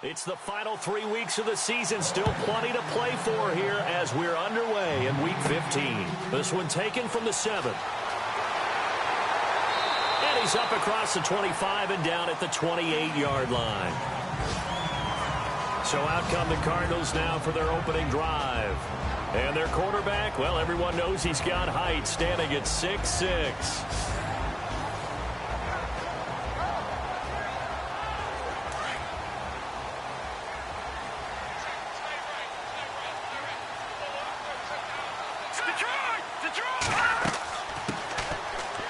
It's the final 3 weeks of the season. Still plenty to play for here as we're underway in Week 15. This one taken from the 7. And he's up across the 25 and down at the 28-yard line. So out come the Cardinals now for their opening drive. And their quarterback, well, everyone knows he's got height, standing at 6'6".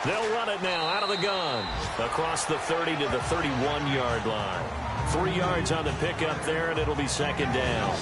They'll run it now out of the gun. Across the 30 to the 31-yard line. 3 yards on the pickup there, and it'll be second down.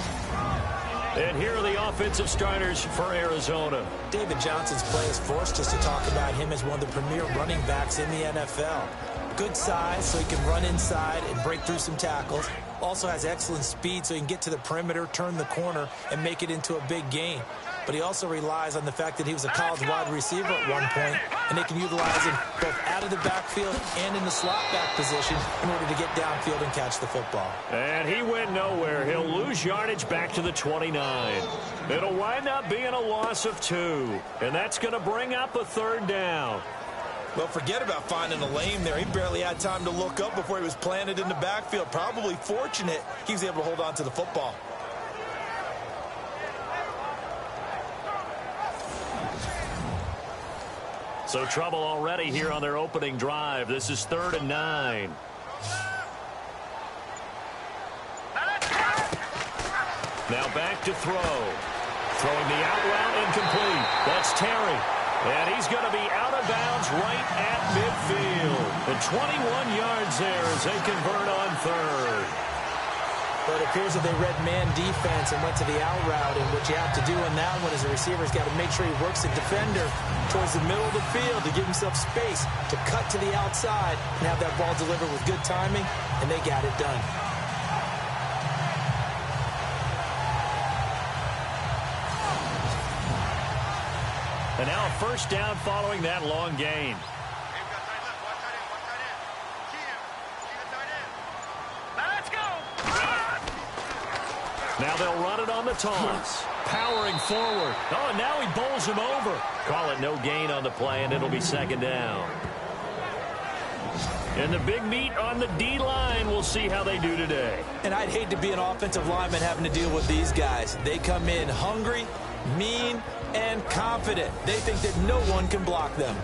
And here are the offensive starters for Arizona. David Johnson's play has forced us to talk about him as one of the premier running backs in the NFL. Good size, so he can run inside and break through some tackles. Also has excellent speed, so he can get to the perimeter, turn the corner, and make it into a big gain. But he also relies on the fact that he was a college wide receiver at one point, and they can utilize him both out of the backfield and in the slot back position in order to get downfield and catch the football. And he went nowhere. He'll lose yardage back to the 29. It'll wind up being a loss of 2, and that's going to bring up a third down. Well, forget about finding a lane there. He barely had time to look up before he was planted in the backfield. Probably fortunate he was able to hold on to the football. So trouble already here on their opening drive. This is 3rd and 9. Now back to throw. Throwing the out route incomplete. That's Terry. And he's going to be out of bounds right at midfield. And 21 yards there as they convert on 3rd. But it appears that they read man defense and went to the out route. And what you have to do in that one is the receiver's got to make sure he works the defender towards the middle of the field to give himself space to cut to the outside and have that ball delivered with good timing, and they got it done. And now a first down following that long gain. Now they'll run it on the toss. Powering forward. Oh, and now he bowls him over. Call it no gain on the play, and it'll be second down. And the big meat on the D-line. We'll see how they do today. And I'd hate to be an offensive lineman having to deal with these guys. They come in hungry, mean, and confident. They think that no one can block them.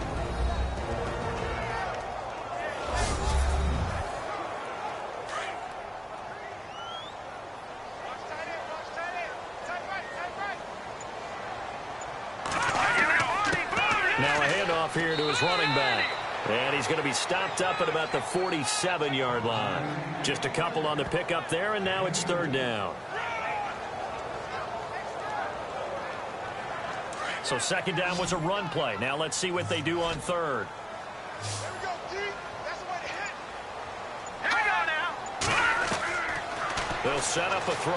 Here to his running back. And he's going to be stopped up at about the 47-yard line. Just a couple on the pickup there, and now it's 3rd down. So second down was a run play. Now let's see what they do on 3rd. They'll set up a throw.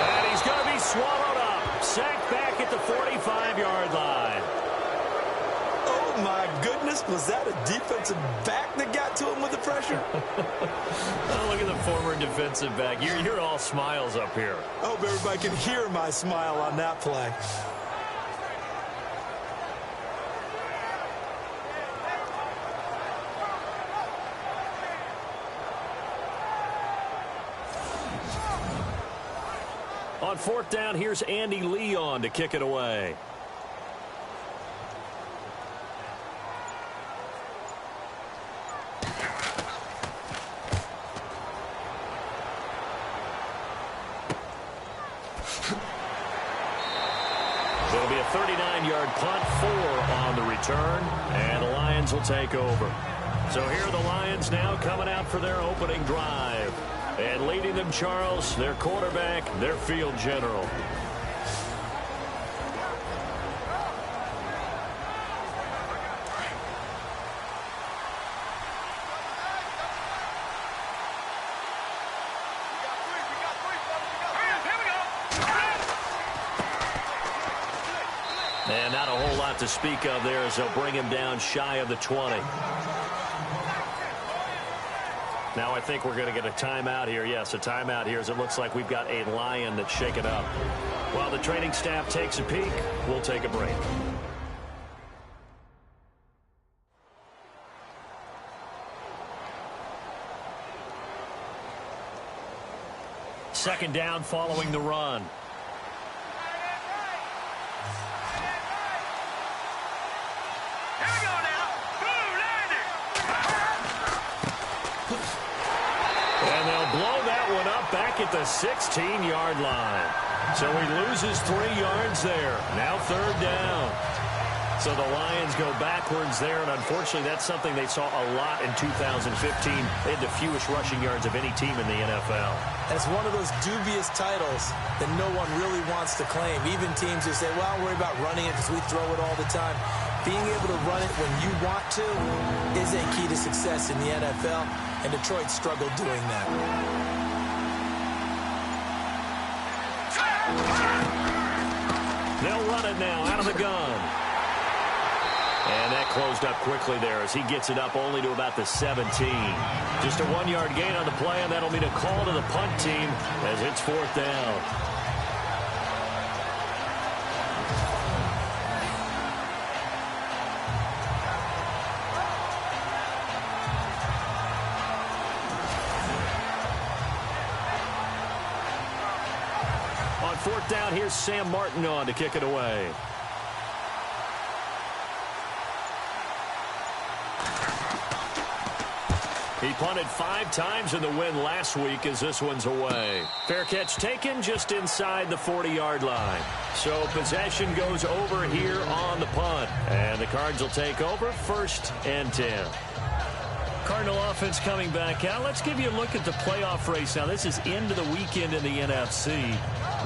And he's going to be swallowed up. Sacked back at the 45-yard line. My goodness, was that a defensive back that got to him with the pressure? Oh, look at the former defensive back. You're all smiles up here. I hope everybody can hear my smile on that play. On 4th down, here's Andy Leon to kick it away. It'll be a 39-yard punt, 4 on the return, and the Lions will take over. So here are the Lions now coming out for their opening drive. And leading them, Charles, their quarterback, their field general. And not a whole lot to speak of there as they'll bring him down shy of the 20. Now I think we're going to get a timeout here. Yes, a timeout here as it looks like we've got a Lion that's shaken up. While the training staff takes a peek, we'll take a break. Second down following the run. And they'll blow that one up back at the 16-yard line. So he loses 3 yards there. Now third down. So the Lions go backwards there, and unfortunately that's something they saw a lot in 2015. They had the fewest rushing yards of any team in the NFL. It's one of those dubious titles that no one really wants to claim. Even teams who say, well, I'll worry about running it because we throw it all the time. Being able to run it when you want to is a key to success in the NFL, and Detroit struggled doing that. They'll run it now out of the gun. And that closed up quickly there as he gets it up only to about the 17. Just a 1-yard gain on the play, and that'll mean a call to the punt team as it's fourth down. On fourth down, here's Sam Martin on to kick it away. He punted 5 times in the win last week as this one's away. Fair catch taken just inside the 40-yard line. So possession goes over here on the punt. And the Cards will take over 1st and 10. Cardinal offense coming back out. Let's give you a look at the playoff race. Now, this is into the weekend in the NFC.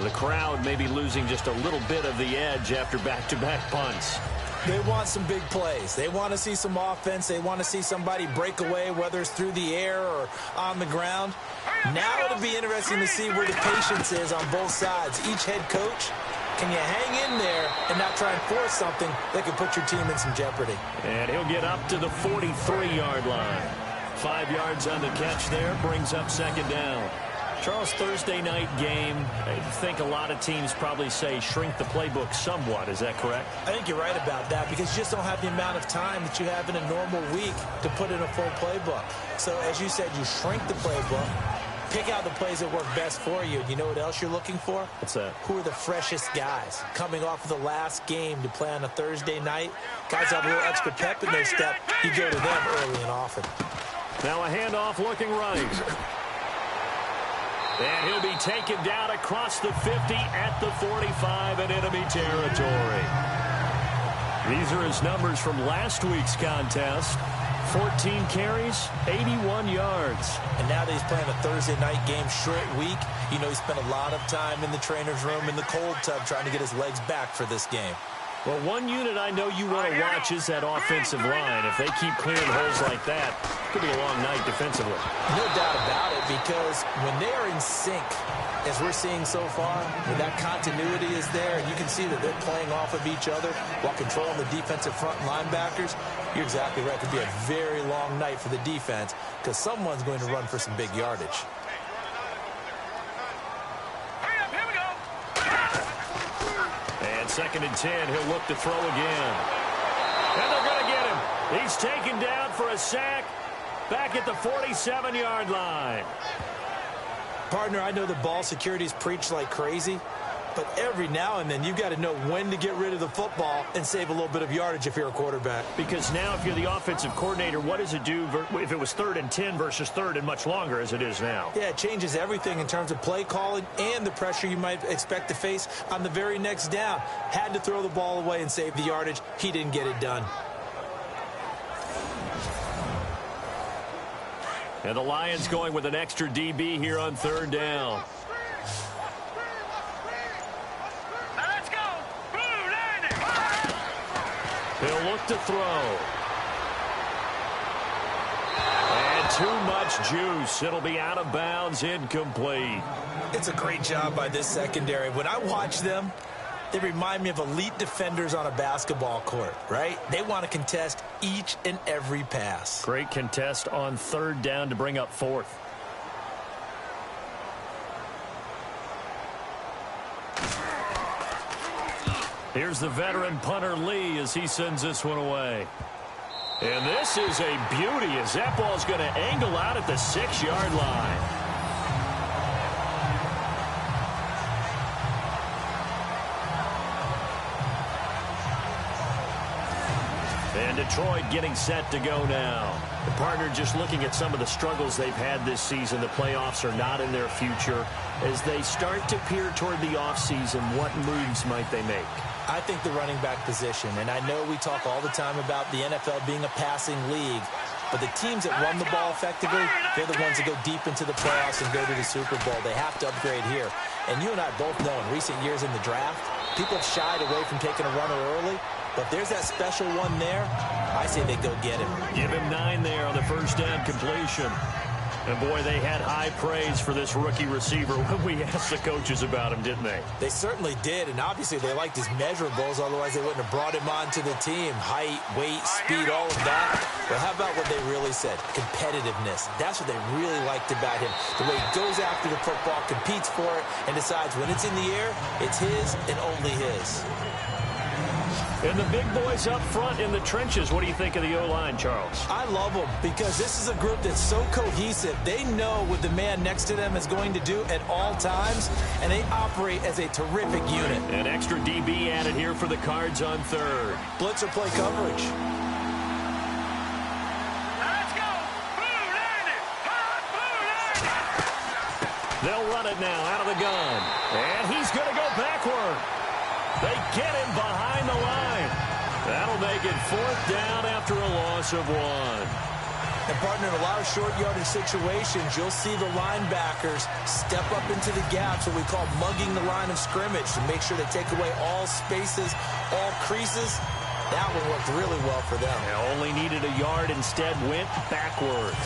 The crowd may be losing just a little bit of the edge after back-to-back punts. They want some big plays. They want to see some offense. They want to see somebody break away, whether it's through the air or on the ground. Now it'll be interesting to see where the patience is on both sides. Each head coach, can you hang in there and not try and force something that could put your team in some jeopardy? And he'll get up to the 43-yard line. 5 yards on the catch there, brings up second down. Charles, Thursday night game, I think a lot of teams probably say shrink the playbook somewhat. Is that correct? I think you're right about that because you just don't have the amount of time that you have in a normal week to put in a full playbook. So, as you said, you shrink the playbook, pick out the plays that work best for you. You know what else you're looking for? What's that? Who are the freshest guys coming off of the last game to play on a Thursday night? Guys have a little extra pep in their step. You go to them early and often. Now a handoff looking right. And he'll be taken down across the 50 at the 45 in enemy territory. These are his numbers from last week's contest. 14 carries, 81 yards. And now that he's playing a Thursday night game, short week, you know he spent a lot of time in the trainer's room in the cold tub trying to get his legs back for this game. Well, one unit I know you want to watch is that offensive line. If they keep clearing holes like that, it could be a long night defensively. No doubt about it, because when they are in sync, as we're seeing so far, when that continuity is there, and you can see that they're playing off of each other while controlling the defensive front linebackers, you're exactly right. It could be a very long night for the defense because someone's going to run for some big yardage. And 2nd and 10, he'll look to throw again. And they're going to get him. He's taken down for a sack back at the 47-yard line. Partner, I know the ball security is preached like crazy, but every now and then you've got to know when to get rid of the football and save a little bit of yardage if you're a quarterback. Because now if you're the offensive coordinator, what does it do if it was 3rd and 10 versus 3rd and much longer as it is now? Yeah, it changes everything in terms of play calling and the pressure you might expect to face on the very next down. Had to throw the ball away and save the yardage. He didn't get it done. And the Lions going with an extra DB here on 3rd down. He'll look to throw. And too much juice. It'll be out of bounds, incomplete. It's a great job by this secondary. When I watch them, They remind me of elite defenders on a basketball court, right? They want to contest each and every pass. Great contest on third down to bring up fourth. Here's the veteran punter Lee as he sends this one away. And this is a beauty as that ball's going to angle out at the 6-yard line. And Detroit getting set to go now. The partner just looking at some of the struggles they've had this season. The playoffs are not in their future. As they start to peer toward the offseason, what moves might they make? I think the running back position, and I know we talk all the time about the NFL being a passing league, but the teams that run the ball effectively, they're the ones that go deep into the playoffs and go to the Super Bowl. They have to upgrade here. And you and I both know in recent years in the draft, people have shied away from taking a runner early, but if there's that special one there, I say they go get him. Give him 9 there on the first down completion. And, boy, they had high praise for this rookie receiver when we asked the coaches about him, didn't they? They certainly did, and obviously they liked his measurables, otherwise they wouldn't have brought him onto the team. Height, weight, speed, all of that. But how about what they really said? Competitiveness. That's what they really liked about him. The way he goes after the football, competes for it, and decides when it's in the air, it's his and only his. And the big boys up front in the trenches. What do you think of the O-line, Charles? I love them because this is a group that's so cohesive. They know what the man next to them is going to do at all times, and they operate as a terrific unit. An extra DB added here for the Cards on third. Blitzer play coverage. Let's go! Blue landed! They'll run it now out of the gun. And he's going to go backward. They get him behind the line. That'll make it 4th down after a loss of 1. And, partner, in a lot of short yardage situations, you'll see the linebackers step up into the gaps, what we call mugging the line of scrimmage, to make sure they take away all spaces, all creases. That one worked really well for them. They only needed a yard, instead went backwards.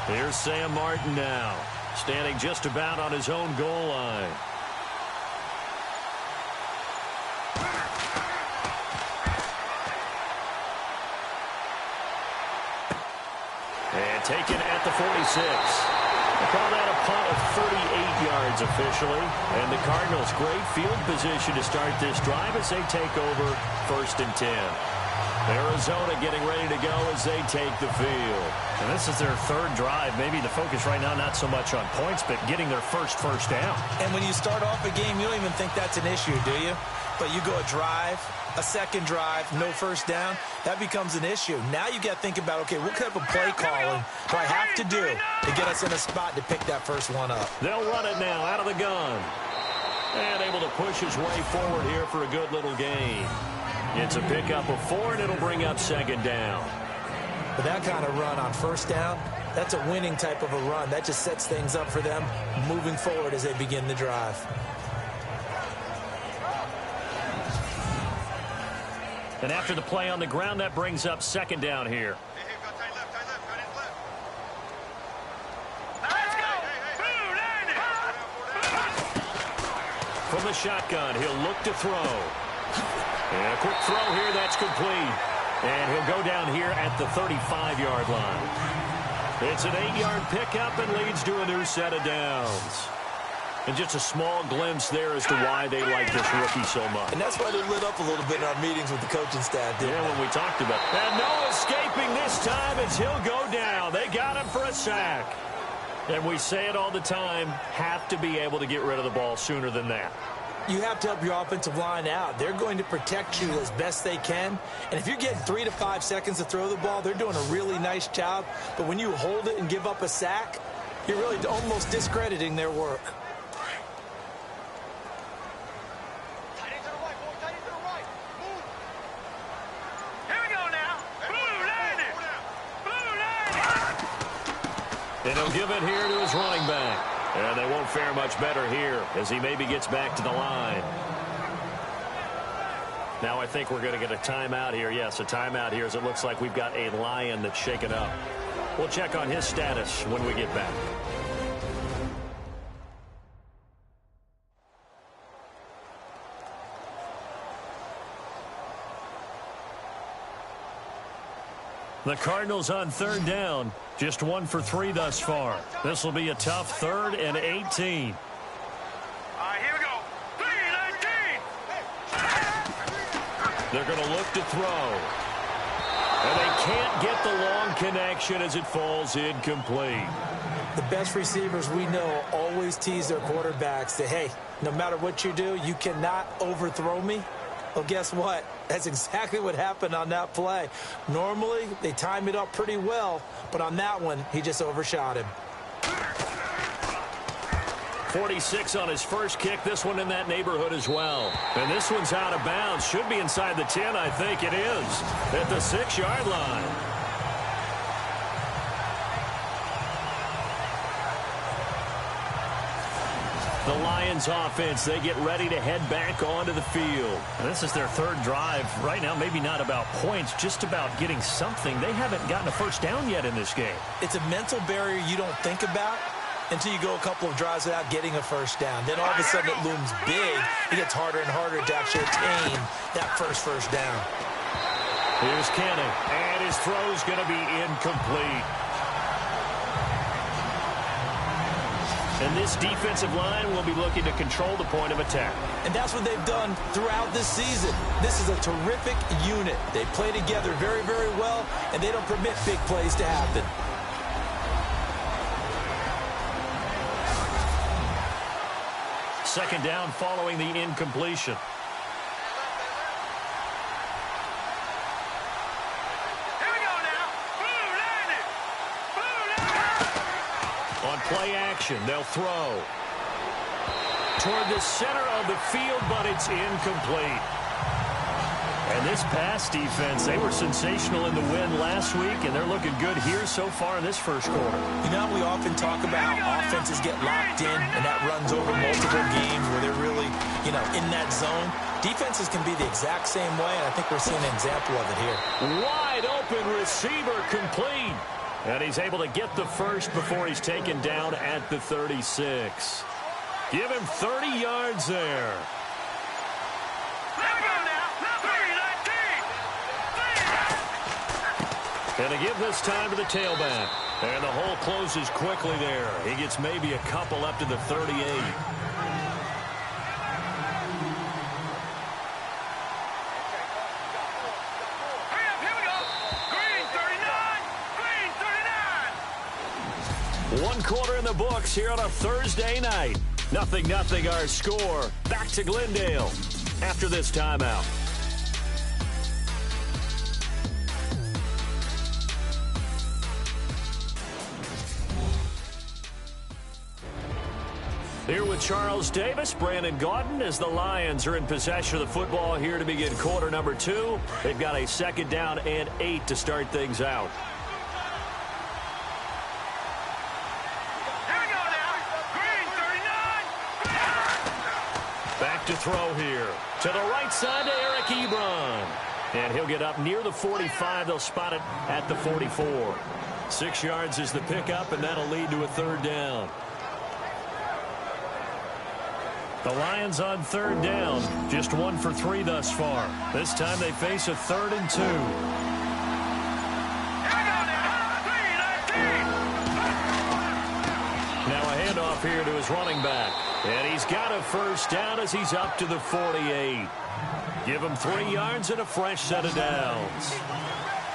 Here's Sam Martin now, standing just about on his own goal line. And taken at the 46. They call that a punt of 38 yards officially. And the Cardinals, great field position to start this drive as they take over 1st and 10. Arizona getting ready to go as they take the field. And this is their 3rd drive. Maybe the focus right now not so much on points, but getting their first down. And when you start off a game, you don't even think that's an issue, do you? But you go a drive, a second drive, no first down, that becomes an issue. Now you got to think about, okay, what type of play calling do I have to do to get us in a spot to pick that first one up? They'll run it now out of the gun. And able to push his way forward here for a good little gain. It's a pickup of 4, and it'll bring up 2nd down. But that kind of run on first down, that's a winning type of a run. That just sets things up for them moving forward as they begin the drive. And after the play on the ground, that brings up 2nd down here. Let's go! Blue landed! From the shotgun, he'll look to throw. And a quick throw here, that's complete. And he'll go down here at the 35-yard line. It's an 8-yard pickup and leads to a new set of downs. And just a small glimpse there as to why they like this rookie so much. And that's why they lit up a little bit in our meetings with the coaching staff, didn't Yeah, they? when we talked about it. And no escaping this time as he'll go down. They got him for a sack. And we say it all the time, have to be able to get rid of the ball sooner than that. You have to help your offensive line out. They're going to protect you as best they can. And if you're getting 3 to 5 seconds to throw the ball, they're doing a really nice job. But when you hold it and give up a sack, you're really almost discrediting their work. And he'll give it here to his running back. And they won't fare much better here as he maybe gets back to the line. Now I think we're going to get a timeout here. Yes, a timeout here as it looks like we've got a Lion that's shaken up. We'll check on his status when we get back. The Cardinals on third down, just 1 for 3 thus far. This will be a tough 3rd and 18. Here we go. 3-19. They're going to look to throw. And they can't get the long connection as it falls incomplete. The best receivers we know always tease their quarterbacks that, hey, no matter what you do, you cannot overthrow me. Well, guess what? That's exactly what happened on that play. Normally, they time it up pretty well, but on that one, he just overshot him. 46 on his first kick. This one in that neighborhood as well. And this one's out of bounds. Should be inside the 10. I think it is. At the 6-yard line. The Lions offense, they get ready to head back onto the field. And this is their 3rd drive. Right now, maybe not about points, just about getting something. They haven't gotten a first down yet in this game. It's a mental barrier you don't think about until you go a couple of drives without getting a first down. Then all of a sudden it looms big. It gets harder and harder to actually attain that first down. Here's Kenny, and his throw's going to be incomplete. And this defensive line will be looking to control the point of attack. And that's what they've done throughout this season. This is a terrific unit. They play together very, very well, and they don't permit big plays to happen. Second down following the incompletion. On play action, they'll throw. Toward the center of the field, but it's incomplete. And this pass defense, they were sensational in the win last week, and they're looking good here so far in this first quarter. You know, we often talk about how offenses get locked in, and that runs over multiple games where they're really, in that zone. Defenses can be the exact same way, and I think we're seeing an example of it here. Wide open receiver complete. And he's able to get the first before he's taken down at the 36. Give him 30 yards there. And to give this time to the tailback. And the hole closes quickly there. He gets maybe a couple up to the 38. One quarter in the books here on a Thursday night. 0-0 our score. Back to Glendale after this timeout. Here with Charles Davis, Brandon Gaudin, as the Lions are in possession of the football here to begin quarter number 2. They've got a 2nd down and 8 to start things out. Back to throw here. To the right side to Eric Ebron. And he'll get up near the 45. They'll spot it at the 44. 6 yards is the pickup, and that'll lead to a 3rd down. The Lions on 3rd down. Just 1 for 3 thus far. This time they face a 3rd and 2. Now a handoff here to his running back. And he's got a first down as he's up to the 48. Give him 3 yards and a fresh set of downs.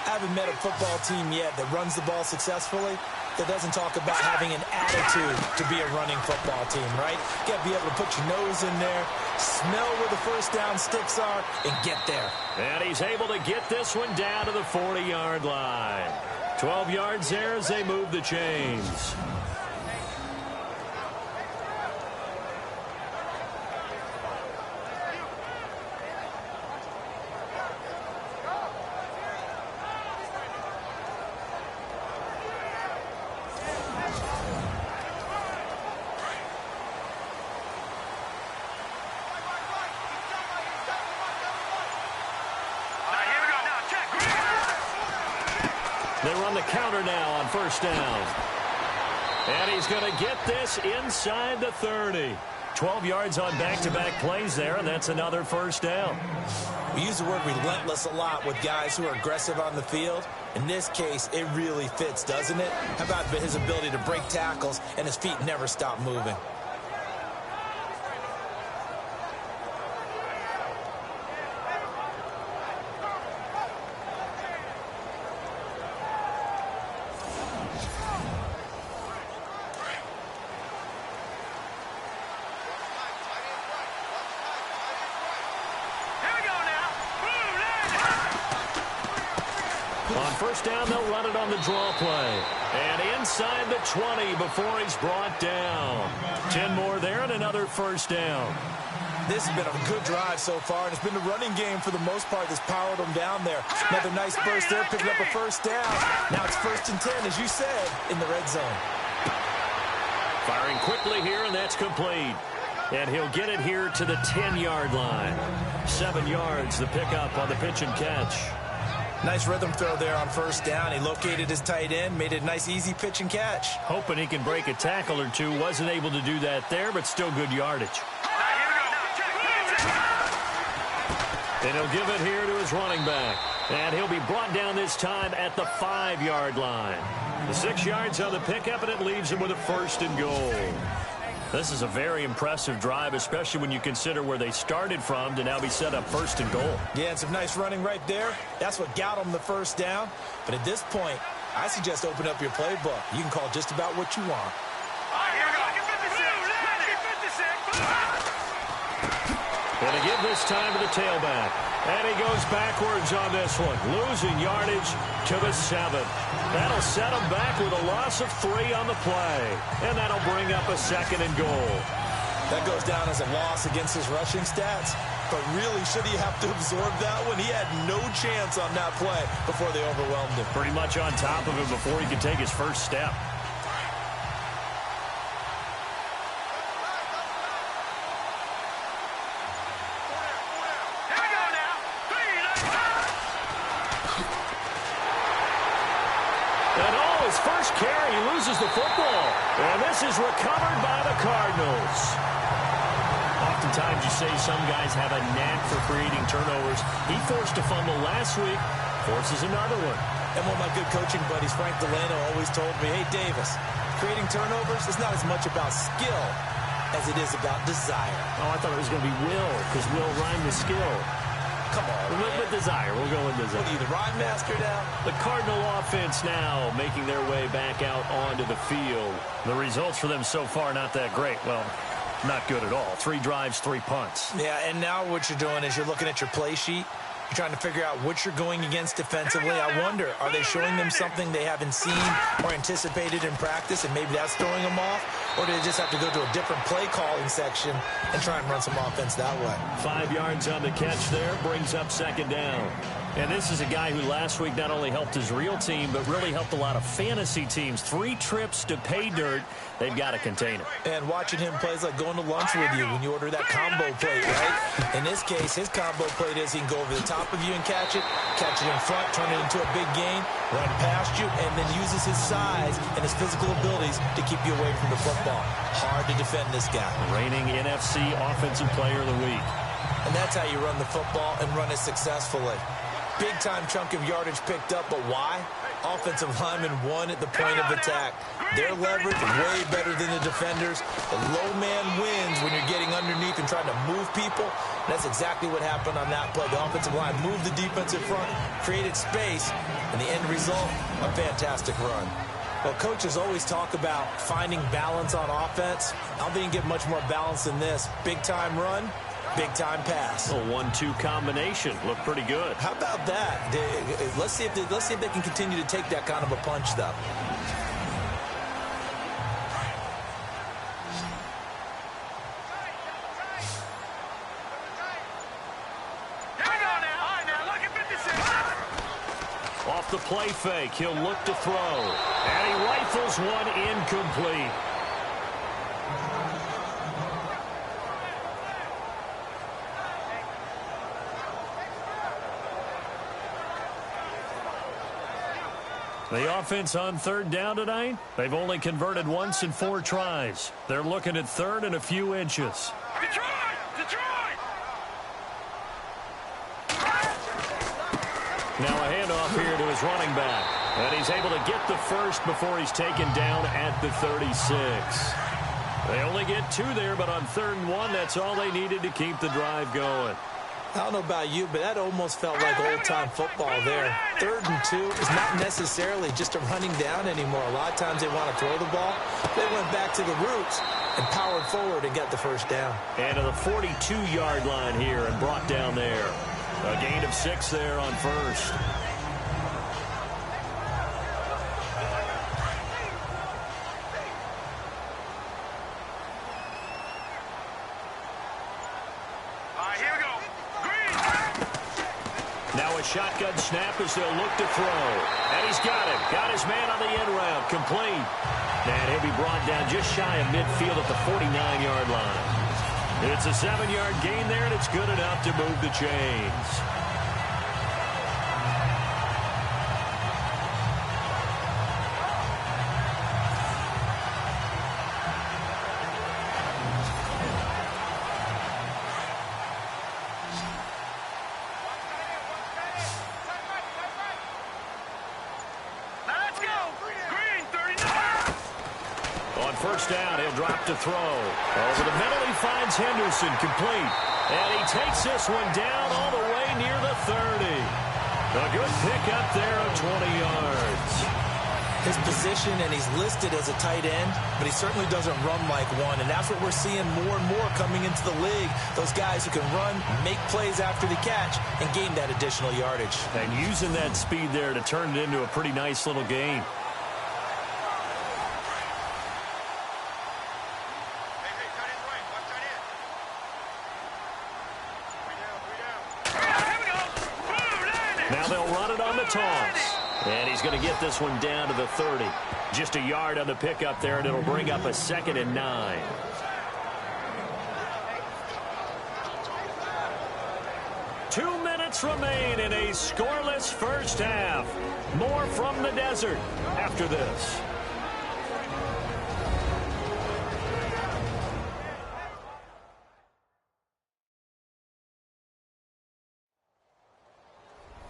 I haven't met a football team yet that runs the ball successfully that doesn't talk about having an attitude to be a running football team, right? You got to be able to put your nose in there, smell where the first down sticks are, and get there. And he's able to get this one down to the 40-yard line. 12 yards there as they move the chains. They run the counter now on first down. And he's going to get this inside the 30. 12 yards on back-to-back plays there, and that's another first down. We use the word relentless a lot with guys who are aggressive on the field. In this case, it really fits, doesn't it? How about his ability to break tackles and his feet never stop moving? On first down, they'll run it on the draw play. And inside the 20 before he's brought down. 10 more there and another first down. This has been a good drive so far, and it's been the running game for the most part that's powered them down there. Another nice burst there, picking up a first down. Now it's 1st and 10, as you said, in the red zone. Firing quickly here, and that's complete. And he'll get it here to the 10-yard line. 7 yards, the pickup on the pitch and catch. Nice rhythm throw there on first down. He located his tight end, made it a nice, easy pitch and catch. Hoping he can break a tackle or two. Wasn't able to do that there, but still good yardage. And he'll give it here to his running back. And he'll be brought down this time at the 5-yard line. The 6 yards on the pickup, and it leaves him with a 1st and goal. This is a very impressive drive, especially when you consider where they started from to now be set up 1st and goal. Yeah, and some nice running right there. That's what got them the first down. But at this point, I suggest open up your playbook. You can call just about what you want. And to give this time to the tailback. And he goes backwards on this one, losing yardage to the 7. That'll set him back with a loss of 3 on the play. And that'll bring up a 2nd and goal. That goes down as a loss against his rushing stats. But really, should he have to absorb that one? He had no chance on that play before they overwhelmed him. Pretty much on top of him before he could take his first step. First carry, he loses the football. And this is recovered by the Cardinals. Oftentimes you say some guys have a knack for creating turnovers. He forced a fumble last week, forces another one. And one of my good coaching buddies, Frank Delano, always told me, hey, Davis, creating turnovers is not as much about skill as it is about desire. Oh, I thought it was going to be will, because will rhyme with skill. Come on, with desire. We'll go with desire. What are you, the rhyme master now? The Cardinal offense now making their way back out onto the field. The results for them so far not that great. Well, not good at all. 3 drives, 3 punts. Yeah, and now what you're doing is you're looking at your play sheet. You're trying to figure out what you're going against defensively. I wonder, are they showing them something they haven't seen or anticipated in practice, and maybe that's throwing them off? Or do they just have to go to a different play calling section and try and run some offense that way? 5 yards on the catch there, brings up 2nd down. And this is a guy who last week not only helped his real team, but really helped a lot of fantasy teams. 3 trips to pay dirt. They've got to contain it. And watching him play is like going to lunch with you when you order that combo plate, right? In this case, his combo plate is he can go over the top of you and catch it in front, turn it into a big gain, run past you, and then uses his size and his physical abilities to keep you away from the football. Hard to defend this guy. Reigning NFC Offensive Player of the Week. And that's how you run the football and run it successfully. Big-time chunk of yardage picked up, but why? Offensive linemen won at the point of attack. Their leverage way better than the defenders. The low man wins when you're getting underneath and trying to move people. And that's exactly what happened on that play. The offensive line moved the defense in front, created space, and the end result, a fantastic run. Well, coaches always talk about finding balance on offense. I don't think you can get much more balance than this. Big-time run. Big-time pass. A 1-2 combination. Looked pretty good. How about that? Let's see if they can continue to take that kind of a punch, though. Off the play fake, he'll look to throw. And he rifles one incomplete. The offense on 3rd down tonight, they've only converted once in 4 tries. They're looking at 3rd and a few inches. Detroit! Detroit! Now a handoff here to his running back. And he's able to get the first before he's taken down at the 36. They only get 2 there, but on 3rd and 1, that's all they needed to keep the drive going. I don't know about you, but that almost felt like old-time football there. 3rd and 2 is not necessarily just a running down anymore. A lot of times they want to throw the ball. They went back to the roots and powered forward and got the first down. And to the 42-yard line here and brought down there. A gain of 6 there on first. Here we go. Green. Now a shotgun snap as they'll look to throw. And he's got it. Got his man on the end route. Complete. And he'll be brought down just shy of midfield at the 49-yard line. It's a 7-yard gain there, and it's good enough to move the chains. Let's go. Green, 39. On first down, he'll drop to throw. Over the middle, he finds Henderson, complete. And he takes this one down all the way near the 30. A good pickup there of 20 yards. His position, and he's listed as a tight end, but he certainly doesn't run like one, and that's what we're seeing more and more coming into the league. Those guys who can run, make plays after the catch, and gain that additional yardage. And using that speed there to turn it into a pretty nice little gain. Hey, tight end right. Watch tight end. Here we go. Boom, landed. Now they'll run it on the toss. And he's going to get this one down to the 30. Just a yard on the pickup there, and it'll bring up a 2nd and 9. Two minutes remain in a scoreless first half. More from the desert after this.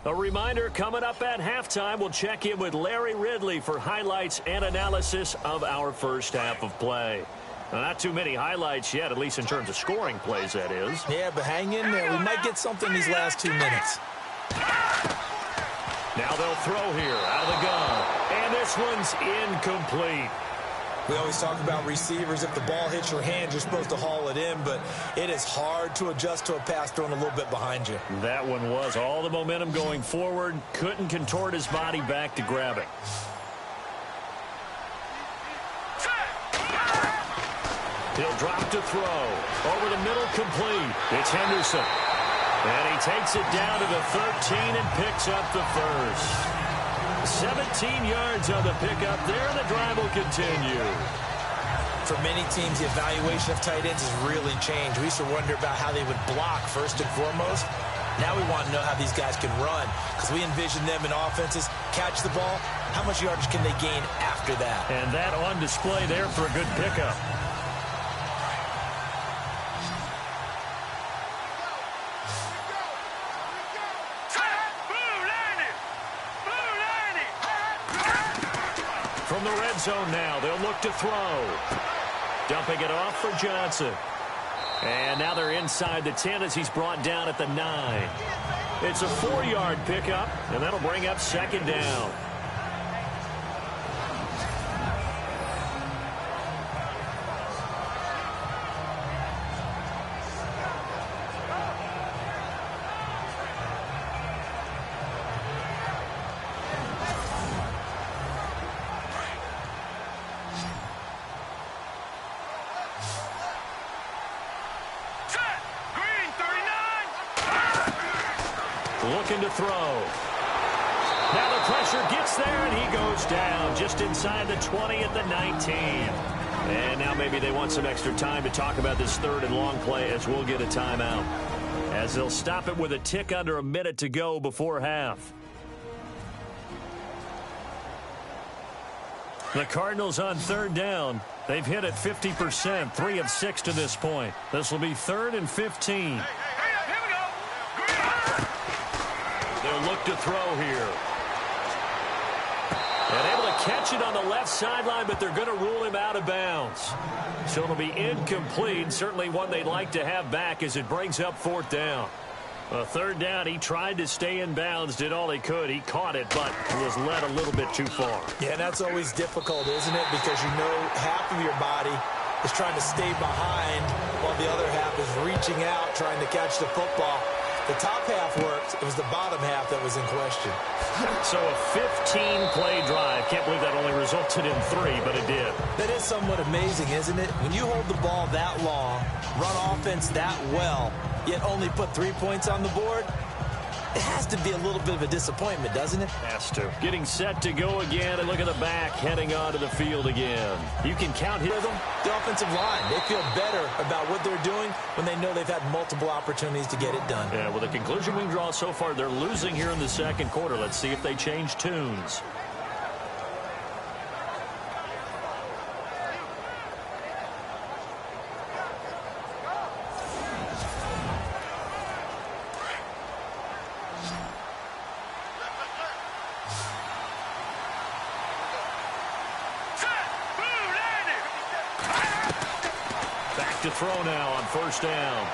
A reminder, coming up at halftime, we'll check in with Larry Ridley for highlights and analysis of our first half of play. Now, not too many highlights yet, at least in terms of scoring plays, that is. Yeah, but hang in there. We might get something these last 2 minutes. Now they'll throw here out of the gun. And this one's incomplete. We always talk about receivers. If the ball hits your hand, you're supposed to haul it in, but it is hard to adjust to a pass thrown a little bit behind you. That one was all the momentum going forward. Couldn't contort his body back to grab it. He'll drop to throw. Over the middle, complete. It's Henderson. And he takes it down to the 13 and picks up the first. 17 yards on the pickup there, and the drive will continue. For many teams, the evaluation of tight ends has really changed. We used to wonder about how they would block first and foremost. Now we want to know how these guys can run, because we envision them in offenses, catch the ball, how much yardage can they gain after that? And that on display there for a good pickup. From the red zone now, they'll look to throw. Dumping it off for Johnson. And now they're inside the 10 as he's brought down at the 9. It's a 4-yard pickup, and that'll bring up 2nd down. Looking to throw. Now the pressure gets there, and he goes down just inside the 20 at the 19. And now maybe they want some extra time to talk about this 3rd and long play, as we'll get a timeout, as they'll stop it with a tick under a minute to go before half. The Cardinals on 3rd down. They've hit it 50%, 3 of 6 to this point. This will be 3rd and 15. Here we go. They'll look to throw here. And able to catch it on the left sideline, but they're going to rule him out of bounds. So it'll be incomplete. Certainly one they'd like to have back as it brings up 4th down. A 3rd down, he tried to stay in bounds, did all he could. He caught it, but was led a little bit too far. Yeah, and that's always difficult, isn't it? Because you know half of your body is trying to stay behind while the other half is reaching out, trying to catch the football. The top half worked. It was the bottom half that was in question. So a 15-play drive. Can't believe that only resulted in 3, but it did. That is somewhat amazing, isn't it? When you hold the ball that long, run offense that well, yet only put 3 points on the board, it has to be a little bit of a disappointment, doesn't it? Has to. Getting set to go again, and look at the back heading onto the field again. You can count his rhythm. The offensive line, they feel better about what they're doing when they know they've had multiple opportunities to get it done. Yeah, well, the conclusion we can draw so far, they're losing here in the 2nd quarter. Let's see if they change tunes. To throw now on 1st down.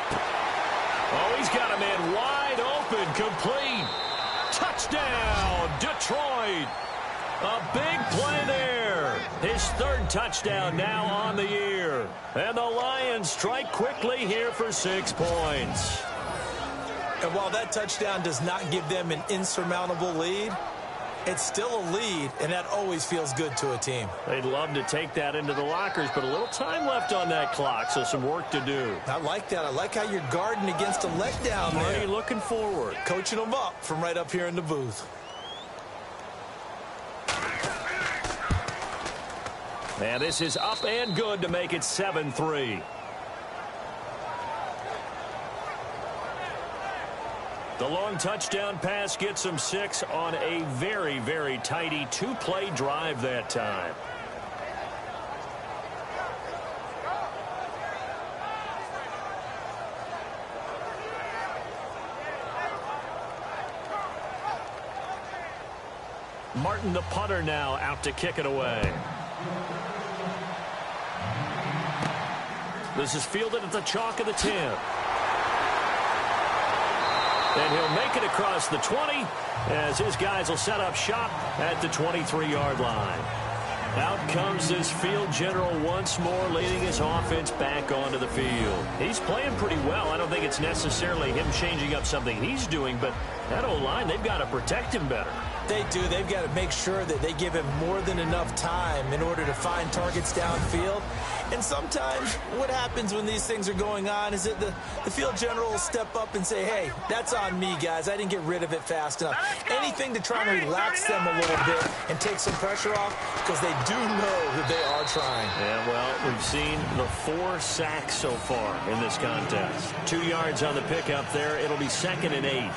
Oh, he's got a man wide open, complete. Touchdown, Detroit. A big play there. His 3rd touchdown now on the year. And the Lions strike quickly here for 6 points. And while that touchdown does not give them an insurmountable lead, it's still a lead, and that always feels good to a team. They'd love to take that into the lockers, but a little time left on that clock, so some work to do. I like that. I like how you're guarding against a letdown there. Already looking forward. Coaching them up from right up here in the booth. And this is up and good to make it 7-3. The long touchdown pass gets them 6 on a very, very tidy 2-play drive that time. Martin, the punter, now out to kick it away. This is fielded at the chalk of the 10. And he'll make it across the 20 as his guys will set up shop at the 23-yard line. Out comes this field general once more, leading his offense back onto the field. He's playing pretty well. I don't think it's necessarily him changing up something he's doing, but that O-line, they've got to protect him better. They do. They've got to make sure that they give him more than enough time in order to find targets downfield. And sometimes what happens when these things are going on is that the field general will step up and say, hey, that's on me, guys. I didn't get rid of it fast enough. Anything to try and relax them a little bit and take some pressure off, because they do know that they are trying. Yeah, well, we've seen the 4 sacks so far in this contest. 2 yards on the pickup there. It'll be 2nd and 8.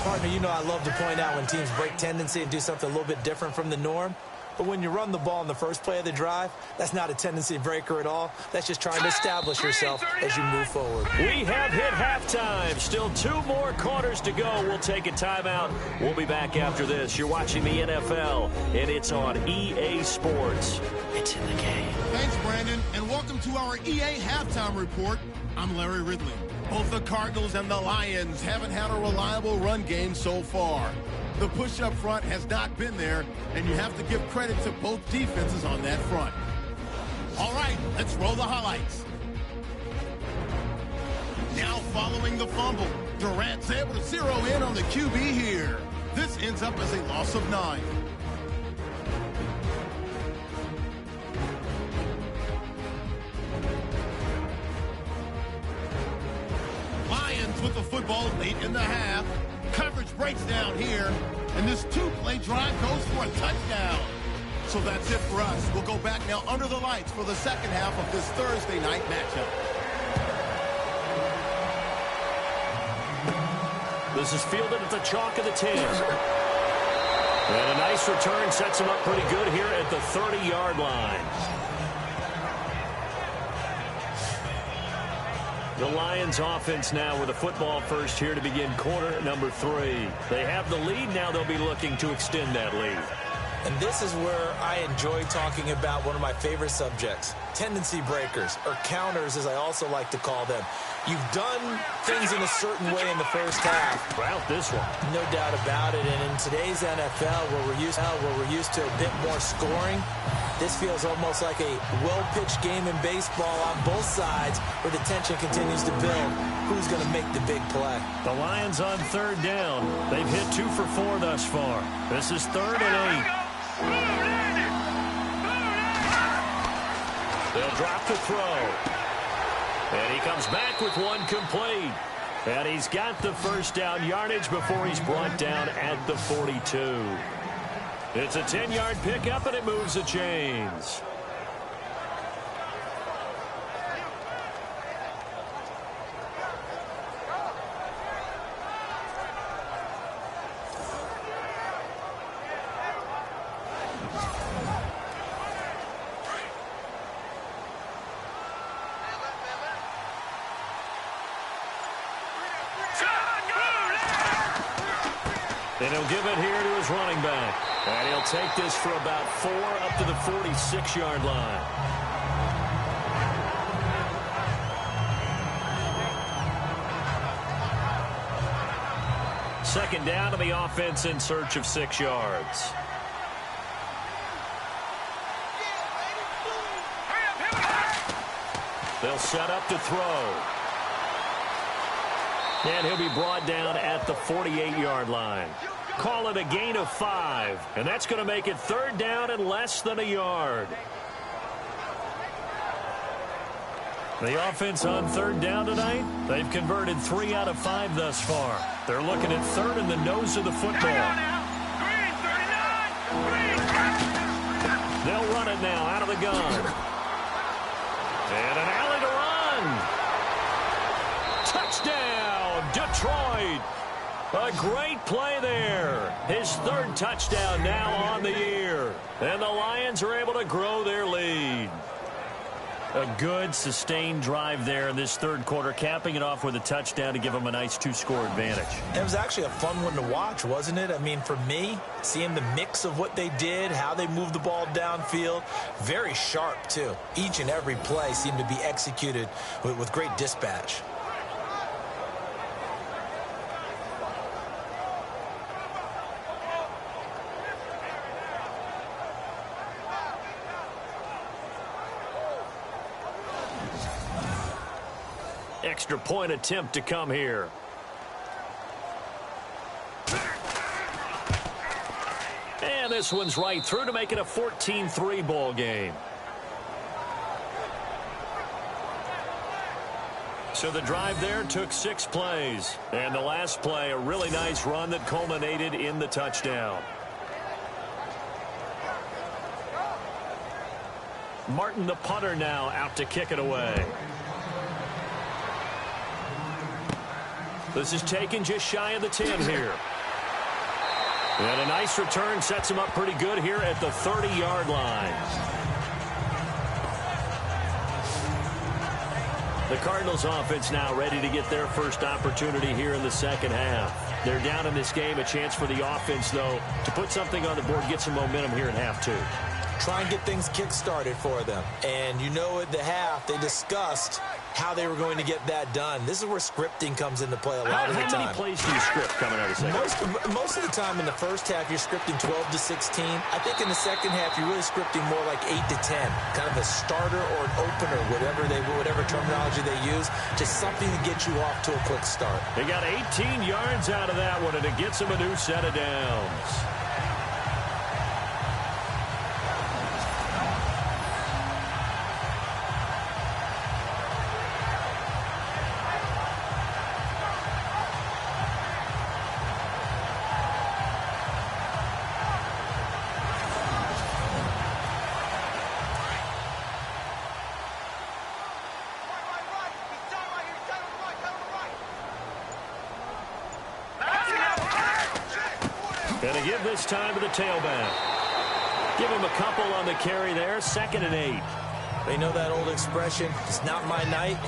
Partner, you know I love to point out when teams break tendency and do something a little bit different from the norm. But when you run the ball in the first play of the drive, that's not a tendency breaker at all. That's just trying to establish yourself as you move forward. We have hit halftime. Still 2 more quarters to go. We'll take a timeout. We'll be back after this. You're watching the NFL, and it's on EA Sports. It's in the game. Thanks, Brandon, and welcome to our EA Halftime Report. I'm Larry Ridley. Both the Cardinals and the Lions haven't had a reliable run game so far. The push up front has not been there, and you have to give credit to both defenses on that front. All right, let's roll the highlights. Now following the fumble, Durant's able to zero in on the QB here. This ends up as a loss of 9. Lions with the football late in the half. Coverage breaks down here, and this 2-play drive goes for a touchdown. So that's it for us. We'll go back now under the lights for the second half of this Thursday night matchup. This is fielded at the chalk of the 10. And a nice return sets him up pretty good here at the 30-yard line. The Lions offense now with a football first here to begin quarter number 3. They have the lead. Now they'll be looking to extend that lead. And this is where I enjoy talking about one of my favorite subjects, tendency breakers, or counters as I also like to call them. You've done things in a certain way in the first half. Route this one. No doubt about it. And in today's NFL, where we're used to a bit more scoring, this feels almost like a well-pitched game in baseball on both sides where the tension continues to build. Who's going to make the big play? The Lions on third down. They've hit 2 for 4 thus far. This is 3rd and 8. They'll drop the throw. And he comes back with one complete. And he's got the first down yardage before he's brought down at the 42. It's a 10-yard pickup, and it moves the chains. And he'll give it here to his running back. And he'll take this for about 4 up to the 46-yard line. Second down to the offense in search of 6 yards. They'll set up to throw. And he'll be brought down at the 48-yard line. Call it a gain of 5. And that's going to make it 3rd down and less than a yard. The offense on 3rd down tonight, they've converted 3 out of 5 thus far. They're looking at 3rd in the nose of the football. They'll run it now out of the gun. And an alley to run. Touchdown, Detroit. A great play there. His 3rd touchdown now on the year. And the Lions are able to grow their lead. A good, sustained drive there in this 3rd quarter, capping it off with a touchdown to give them a nice 2-score advantage. It was actually a fun one to watch, wasn't it? I mean, for me, seeing the mix of what they did, how they moved the ball downfield, very sharp, too. Each and every play seemed to be executed with great dispatch. Extra point attempt to come here. And this one's right through to make it a 14-3 ball game. So the drive there took 6 plays. And the last play, a really nice run that culminated in the touchdown. Martin, the punter, now out to kick it away. This is taken just shy of the 10 here. And a nice return sets him up pretty good here at the 30-yard line. The Cardinals offense now ready to get their first opportunity here in the second half. They're down in this game. A chance for the offense, though, to put something on the board, get some momentum here in half 2. Try and get things kick-started for them. And you know at the half, they discussed how they were going to get that done. This is where scripting comes into play a lot of the time. How many plays do you script coming out of the second? Most of the time in the first half, you're scripting 12 to 16. I think in the second half, you're really scripting more like 8 to 10. Kind of a starter or an opener, whatever terminology they use. Just something to get you off to a quick start. They got 18 yards out of that one, and it gets them a new set of downs. And to give this time to the tailback. Give him a couple on the carry there. 2nd and 8. They know that old expression, it's not my night.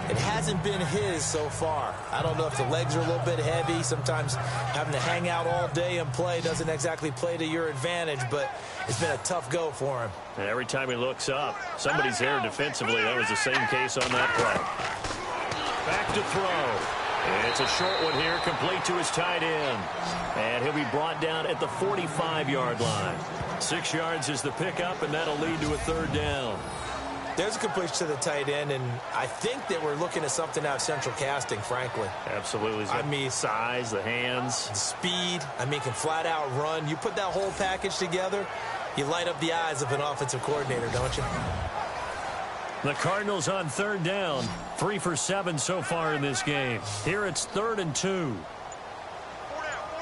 It hasn't been his so far. I don't know if the legs are a little bit heavy. Sometimes having to hang out all day and play doesn't exactly play to your advantage, but it's been a tough go for him. And every time he looks up, somebody's there defensively. That was the same case on that play. Back to throw. It's a short one here, complete to his tight end. And he'll be brought down at the 45-yard line. 6 yards is the pickup, and that'll lead to a third down. There's a completion to the tight end, and I think that we're looking at something out of central casting, frankly. Absolutely. I mean, size, the hands. Speed. I mean, can flat out run. You put that whole package together, you light up the eyes of an offensive coordinator, don't you? The Cardinals on third down. 3 for 7 so far in this game. Here it's 3rd and 2.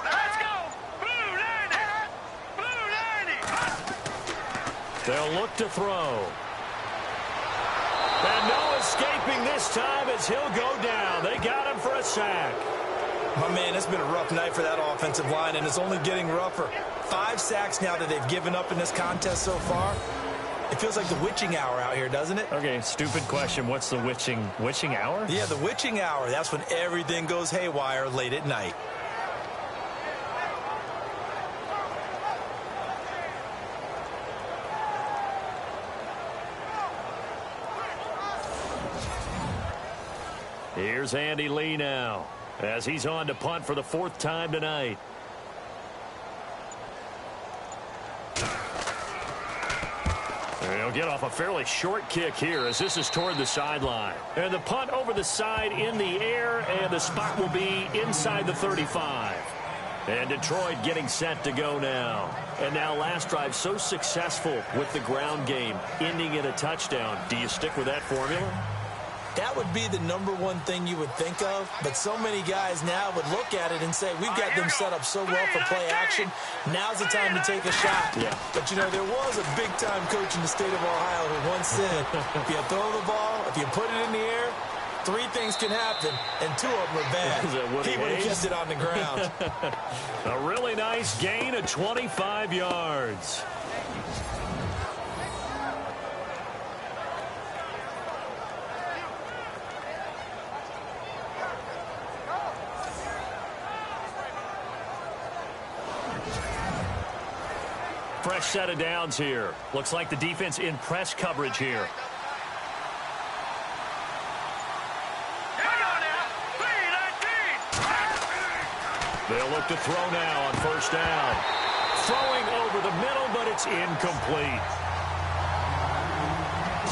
Let's go! Blue 90! Blue 90! They'll look to throw. And no escaping this time as he'll go down. They got him for a sack. My man, it's been a rough night for that offensive line, and it's only getting rougher. 5 sacks now that they've given up in this contest so far. It feels like the witching hour out here, doesn't it? Okay, stupid question. What's the witching hour? Yeah, the witching hour. That's when everything goes haywire late at night. Here's Andy Lee now as he's on to punt for the 4th time tonight. He'll get off a fairly short kick here as this is toward the sideline. And the punt over the side in the air, and the spot will be inside the 35. And Detroit getting set to go now. And now last drive so successful with the ground game, ending in a touchdown. Do you stick with that formula? That would be the #1 thing you would think of, but so many guys now would look at it and say, we've got them set up so well for play action, now's the time to take a shot. Yeah. But, you know, there was a big-time coach in the state of Ohio who once said, if you throw the ball, if you put it in the air, 3 things can happen, and 2 of them are bad. He would have kept it on the ground. A really nice gain of 25 yards. Fresh set of downs here. Looks like the defense in press coverage here. They'll look to throw now on 1st down. Throwing over the middle, but it's incomplete.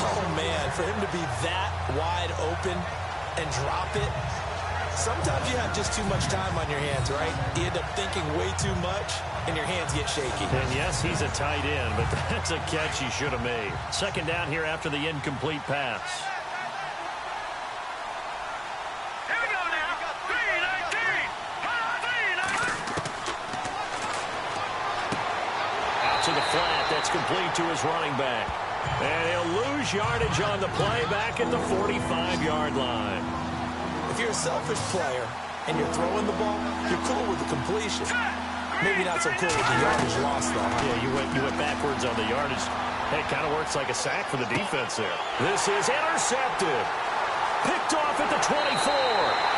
Oh, man, for him to be that wide open and drop it, sometimes you have just too much time on your hands, right? You end up thinking way too much, and your hands get shaky. And yes, he's a tight end, but that's a catch he should have made. 2nd down here after the incomplete pass. Here we go now. 319. Out to the flat. That's complete to his running back. And he'll lose yardage on the play back at the 45-yard line. If you're a selfish player and you're throwing the ball, you're cool with the completion. Maybe not so cool with the yardage loss, though. Yeah, you went backwards on the yardage. Hey, it kind of works like a sack for the defense there. This is intercepted. Picked off at the 24.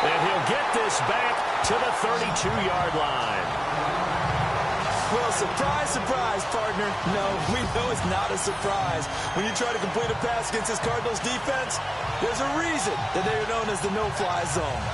And he'll get this back to the 32-yard line. Well, surprise, surprise, partner. No, we know it's not a surprise. When you try to complete a pass against this Cardinals defense, there's a reason that they are known as the no-fly zone.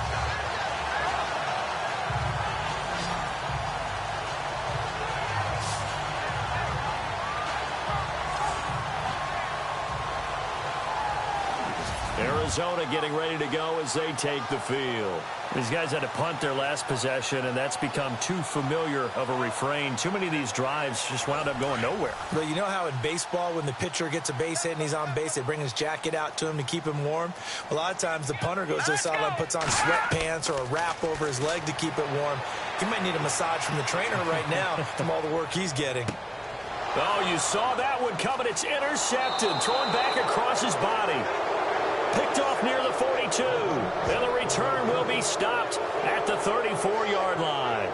Arizona getting ready to go as they take the field. These guys had to punt their last possession, and that's become too familiar of a refrain. Too many of these drives just wound up going nowhere. But you know how in baseball, when the pitcher gets a base hit and he's on base, they bring his jacket out to him to keep him warm? A lot of times the punter goes to the sideline, puts on sweatpants or a wrap over his leg to keep it warm. He might need a massage from the trainer right now from all the work he's getting. Oh, you saw that one coming. It's intercepted, thrown back across his body. Picked off near the 42. And the return will be stopped at the 34-yard line.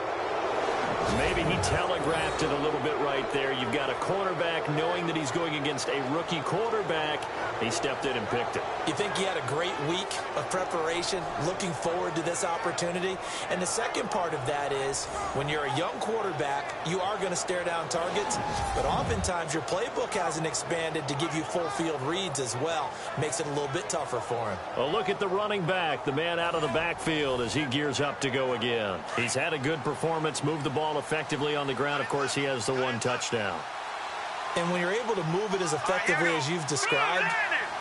Maybe he telegraphed it a little bit right there. You've got a cornerback knowing that he's going against a rookie quarterback. He stepped in and picked it. You think he had a great week of preparation, looking forward to this opportunity? And the second part of that is, when you're a young quarterback, you are going to stare down targets, but oftentimes your playbook hasn't expanded to give you full field reads as well. Makes it a little bit tougher for him. Well, look at the running back, the man out of the backfield as he gears up to go again. He's had a good performance, moved the ball effectively on the ground. Of course, he has the one touchdown. And when you're able to move it as effectively as you've described,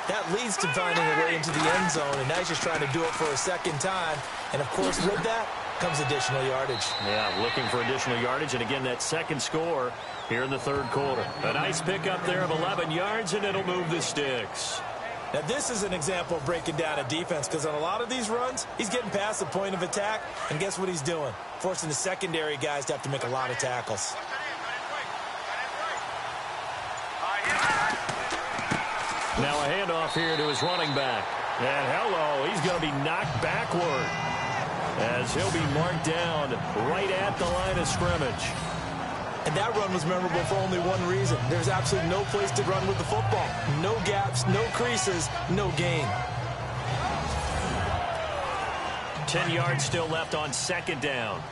that leads to finding a way into the end zone, and now he's just trying to do it for a second time. And, of course, with that comes additional yardage. Yeah, looking for additional yardage, and again, that second score here in the third quarter. A nice pickup there of 11 yards, and it'll move the sticks. Now, this is an example of breaking down a defense, because on a lot of these runs, he's getting past the point of attack, and guess what he's doing? Forcing the secondary guys to have to make a lot of tackles. Now a handoff here to his running back. And hello, he's going to be knocked backward as he'll be marked down right at the line of scrimmage. And that run was memorable for only one reason. There's absolutely no place to run with the football. No gaps, no creases, no gain. 10 yards still left on second down.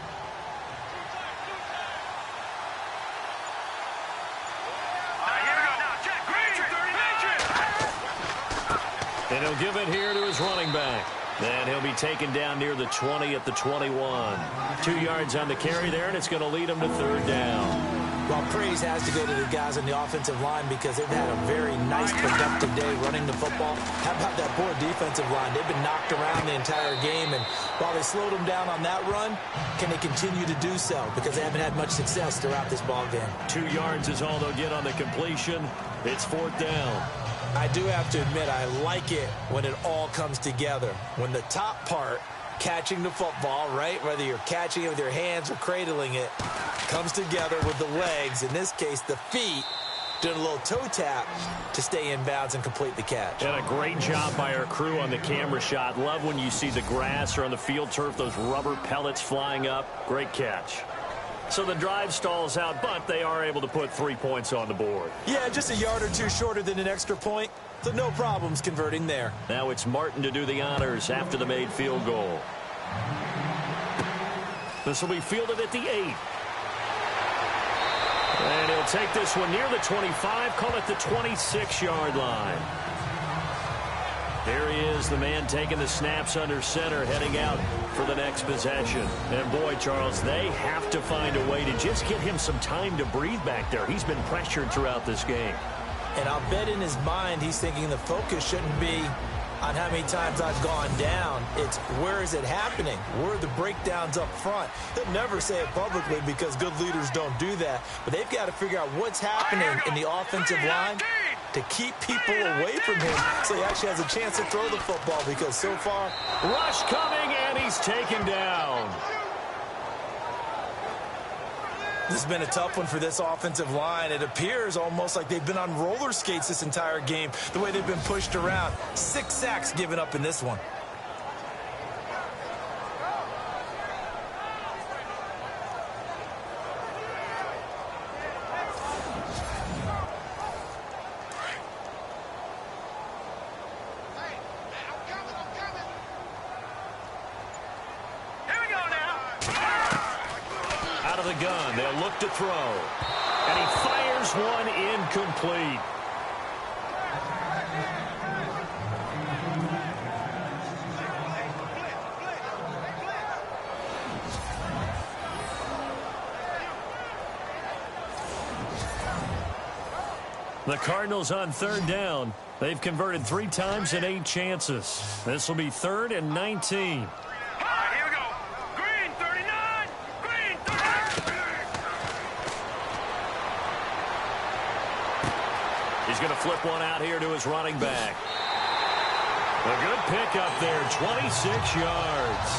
And he'll give it here to his running back. And he'll be taken down near the 20 at the 21. 2 yards on the carry there, and it's going to lead him to third down. Well, praise has to go to the guys on the offensive line because they've had a very nice, productive day running the football. How about that poor defensive line? They've been knocked around the entire game, and while they slowed them down on that run, can they continue to do so? Because they haven't had much success throughout this ball game. 2 yards is all they'll get on the completion. It's fourth down. I do have to admit, I like it when it all comes together. When the top part, catching the football, right, whether you're catching it with your hands or cradling it, comes together with the legs, in this case the feet, doing a little toe tap to stay in bounds and complete the catch. And a great job by our crew on the camera shot. Love when you see the grass or on the field turf, those rubber pellets flying up. Great catch. So the drive stalls out, but they are able to put 3 points on the board. Yeah, just a yard or two shorter than an extra point, so no problems converting there. Now it's Martin to do the honors after the made field goal. This will be fielded at the 8. And he'll take this one near the 25, call it the 26-yard line. There he is, the man taking the snaps under center, heading out for the next possession. And boy, Charles, they have to find a way to just get him some time to breathe back there. He's been pressured throughout this game. And I'll bet in his mind he's thinking the focus shouldn't be on how many times I've gone down. It's where is it happening? Where are the breakdowns up front? He'll never say it publicly because good leaders don't do that. But they've got to figure out what's happening in the offensive line to keep people away from him so he actually has a chance to throw the football, because so far... Rush coming, and he's taken down. This has been a tough one for this offensive line. It appears almost like they've been on roller skates this entire game, the way they've been pushed around. 6 sacks given up in this one. The gun, they'll look to throw, and he fires one incomplete. The Cardinals on third down. They've converted 3 times and 8 chances. This will be 3rd and 19. He's going to flip one out here to his running back. A good pickup there, 26 yards.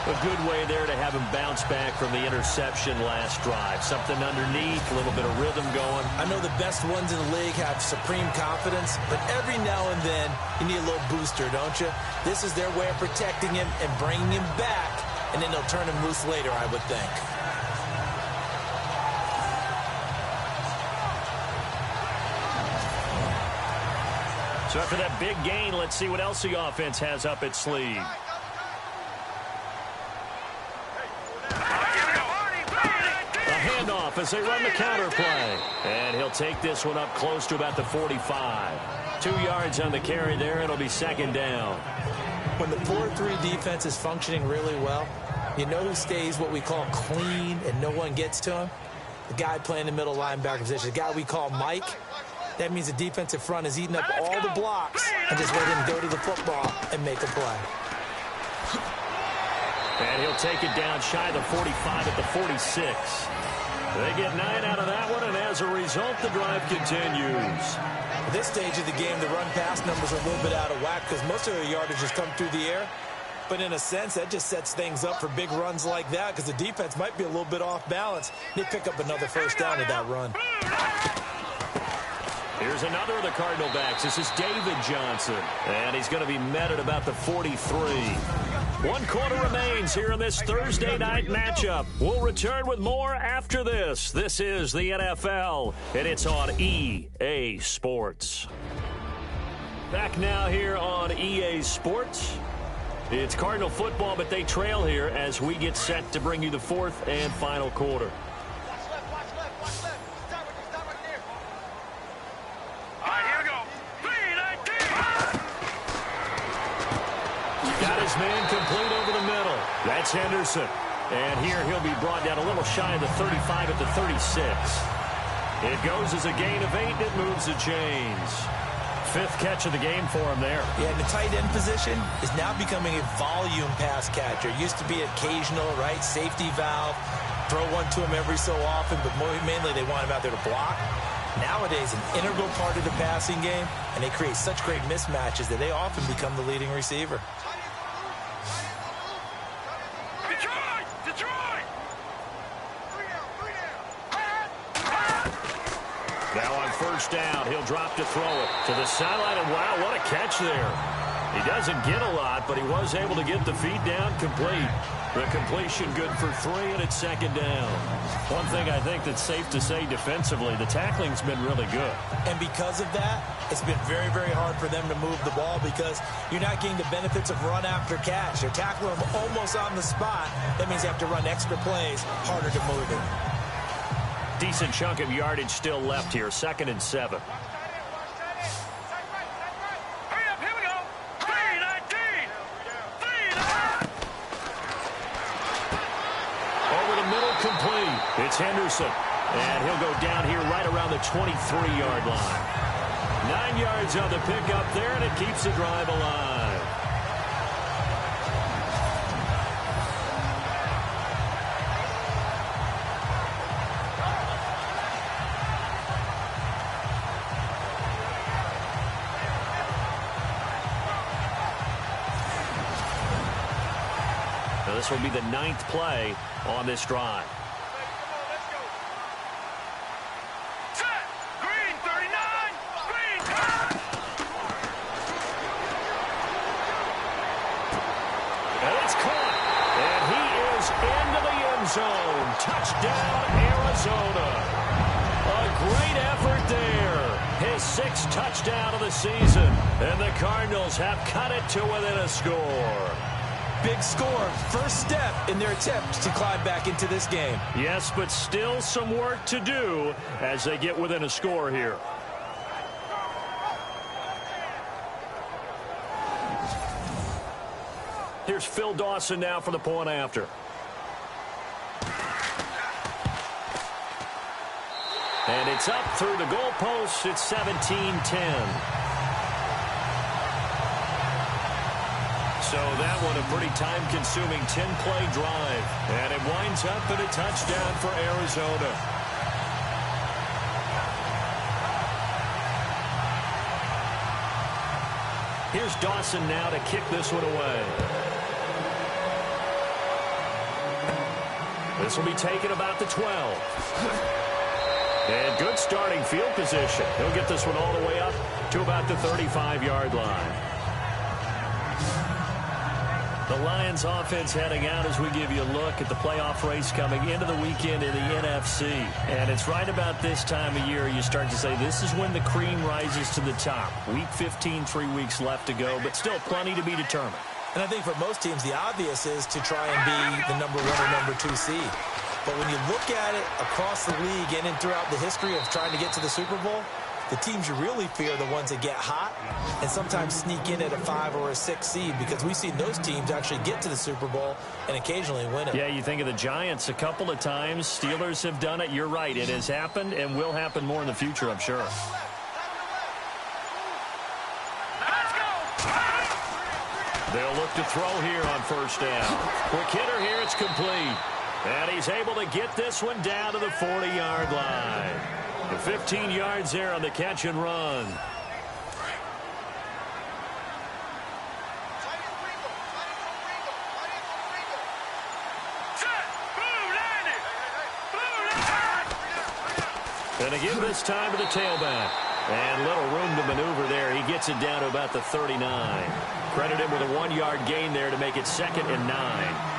A good way there to have him bounce back from the interception last drive. Something underneath, a little bit of rhythm going. I know the best ones in the league have supreme confidence, but every now and then you need a little booster, don't you? This is their way of protecting him and bringing him back and then they'll turn him loose later, I would think. So after that big gain, let's see what else the offense has up its sleeve. Handoff as they run the counter play. And he'll take this one up close to about the 45. 2 yards on the carry there. It'll be second down. When the 4-3 defense is functioning really well, you know who stays what we call clean and no one gets to him? The guy playing the middle linebacker position, the guy we call Mike. That means the defensive front is eating up all the blocks and just let him go to the football and make a play. And he'll take it down shy of the 45 at the 46. They get 9 out of that one, and as a result, the drive continues. At this stage of the game, the run-pass numbers are a little bit out of whack because most of their yardage has come through the air. But in a sense, that just sets things up for big runs like that because the defense might be a little bit off balance. They pick up another first down with that run. Here's another of the Cardinal backs. This is David Johnson, and he's going to be met at about the 43. 1 quarter remains here in this Thursday night matchup. We'll return with more after this. This is the NFL, and it's on EA Sports. Back now here on EA Sports. It's Cardinal football, but they trail here as we get set to bring you the fourth and final quarter. Man complete over the middle. That's Henderson. And here he'll be brought down a little shy of the 35 at the 36. It goes as a gain of 8, and it moves the chains. 5th catch of the game for him there. Yeah, and the tight end position is now becoming a volume pass catcher. It used to be occasional, right? Safety valve. Throw one to him every so often, but mainly they want him out there to block. Nowadays, an integral part of the passing game, and they create such great mismatches that they often become the leading receiver. Now on first down, he'll drop to throw it to the sideline, and wow, what a catch there. He doesn't get a lot, but he was able to get the feet down complete. The completion good for 3, and it's second down. One thing I think that's safe to say defensively, the tackling's been really good. And because of that, it's been very, very hard for them to move the ball because you're not getting the benefits of run after catch. You're tackling them almost on the spot. That means you have to run extra plays, harder to move it. Decent chunk of yardage still left here, 2nd and 7. Complete. It's Henderson, and he'll go down here right around the 23-yard line. 9 yards on the pickup there, and it keeps the drive alive. Now this will be the 9th play on this drive. Zone. Touchdown, Arizona. A great effort there. His 6th touchdown of the season. And the Cardinals have cut it to within a score. Big score. First step in their attempt to climb back into this game. Yes, but still some work to do as they get within a score here. Here's Phil Dawson now for the point after. And it's up through the goalposts. It's 17-10. So that one a pretty time-consuming 10-play drive. And it winds up in a touchdown for Arizona. Here's Dawson now to kick this one away. This will be taken about the 12. And good starting field position. He'll get this one all the way up to about the 35-yard line. The Lions offense heading out as we give you a look at the playoff race coming into the weekend in the NFC. And it's right about this time of year you start to say this is when the cream rises to the top. Week 15, 3 weeks left to go, but still plenty to be determined. And I think for most teams, the obvious is to try and be the number 1 or number 2 seed. But when you look at it across the league and throughout the history of trying to get to the Super Bowl, the teams you really fear are the ones that get hot and sometimes sneak in at a 5 or a 6 seed, because we've seen those teams actually get to the Super Bowl and occasionally win it. Yeah, you think of the Giants a couple of times. Steelers have done it. You're right. It has happened and will happen more in the future, I'm sure. They'll look to throw here on first down. Quick hitter here. It's complete. And he's able to get this one down to the 40-yard line. The 15 yards there on the catch and run. And again this time to the tailback. And little room to maneuver there. He gets it down to about the 39. Credit him with a 1-yard gain there to make it 2nd and 9.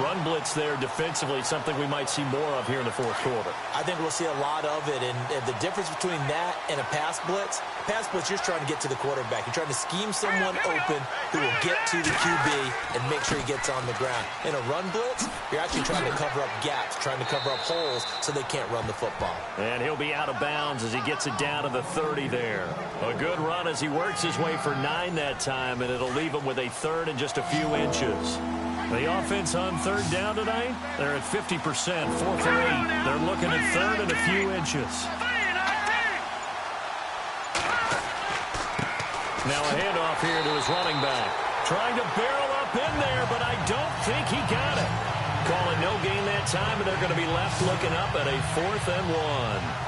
Run blitz there defensively, something we might see more of here in the fourth quarter. I think we'll see a lot of it, and the difference between that and a pass blitz, you're just trying to get to the quarterback. You're trying to scheme someone open who will get to the QB and make sure he gets on the ground. In a run blitz, you're actually trying to cover up gaps, trying to cover up holes so they can't run the football. And he'll be out of bounds as he gets it down to the 30 there. A good run as he works his way for 9 that time, and it'll leave him with a 3rd and just a few inches. The offense on 3rd down tonight, they're at 50%, 4 for 8. They're looking at 3rd and a few inches. Now a handoff here to his running back. Trying to barrel up in there, but I don't think he got it. Calling no gain that time, and they're going to be left looking up at a 4th and 1.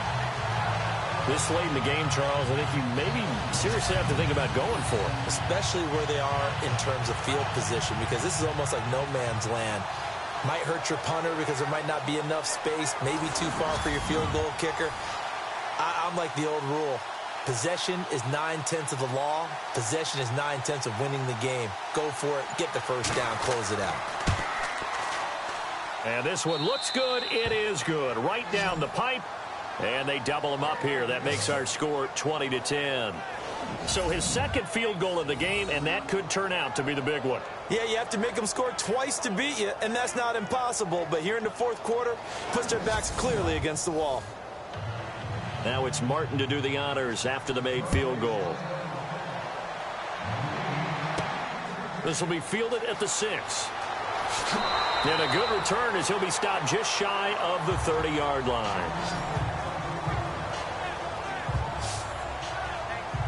This late in the game, Charles, I think you maybe seriously have to think about going for it. Especially where they are in terms of field position, because this is almost like no man's land. Might hurt your punter because there might not be enough space, maybe too far for your field goal kicker. I'm like the old rule. Possession is 9/10 of the law. Possession is 9/10 of winning the game. Go for it. Get the first down. Close it out. And this one looks good. It is good. Right down the pipe. And they double him up here. That makes our score 20-10. So his 2nd field goal of the game, and that could turn out to be the big one. Yeah, you have to make them score twice to beat you, and that's not impossible. But here in the 4th quarter, puts their backs clearly against the wall. Now it's Martin to do the honors after the made field goal. This will be fielded at the 6. And a good return as he'll be stopped just shy of the 30-yard line.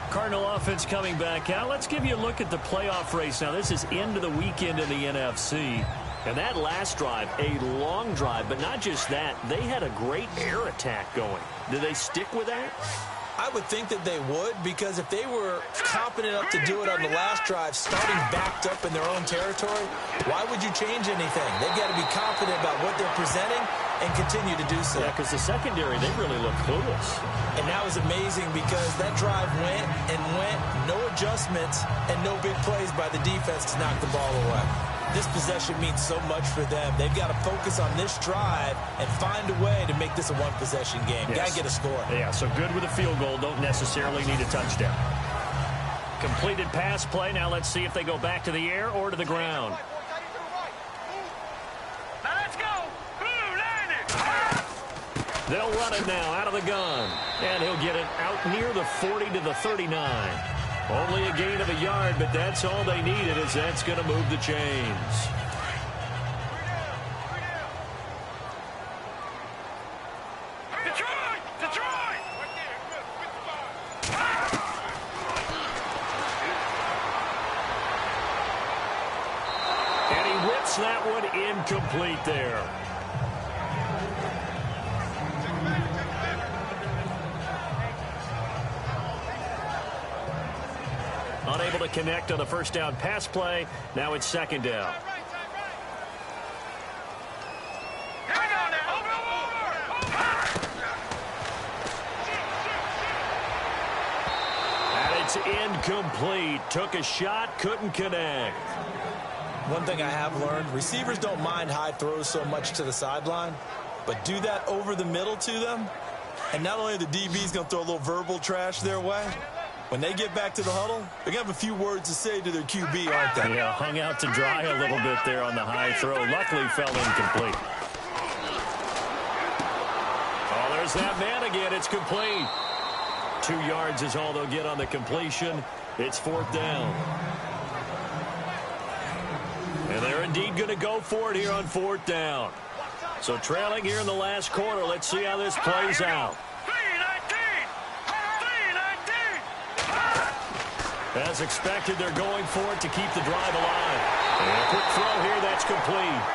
Cardinal offense coming back out. Let's give you a look at the playoff race. Now, this is into the weekend in the NFC. And that last drive, a long drive, but not just that. They had a great air attack going. Did they stick with that? I would think that they would, because if they were confident enough to do it on the last drive, starting backed up in their own territory, why would you change anything? They've got to be confident about what they're presenting and continue to do so. Yeah, because the secondary, they really look clueless. And that was amazing because that drive went and went, no adjustments, and no big plays by the defense to knock the ball away. This possession means so much for them. They've got to focus on this drive and find a way to make this a one-possession game. Yes. Got to get a score. Yeah, so good with a field goal. Don't necessarily need a touchdown. Completed pass play. Now let's see if they go back to the air or to the ground. Now let's go. They'll run it now out of the gun. And he'll get it out near the 40 to the 39. Only a gain of a yard, but that's all they needed, as that's going to move the chains. Detroit! And he whips that one incomplete there. Unable to connect on the first down pass play. Now it's 2nd down. And it's incomplete. Took a shot, couldn't connect. One thing I have learned, receivers don't mind high throws so much to the sideline, but do that over the middle to them, and not only are the DBs going to throw a little verbal trash their way, when they get back to the huddle, they're going to have a few words to say to their QB, aren't they? Yeah, hung out to dry a little bit there on the high throw. Luckily fell incomplete. Oh, there's that man again. It's complete. 2 yards is all they'll get on the completion. It's 4th down. And they're indeed going to go for it here on 4th down. So trailing here in the last quarter. Let's see how this plays out. As expected, they're going for it to keep the drive alive. And a quick throw here, that's complete.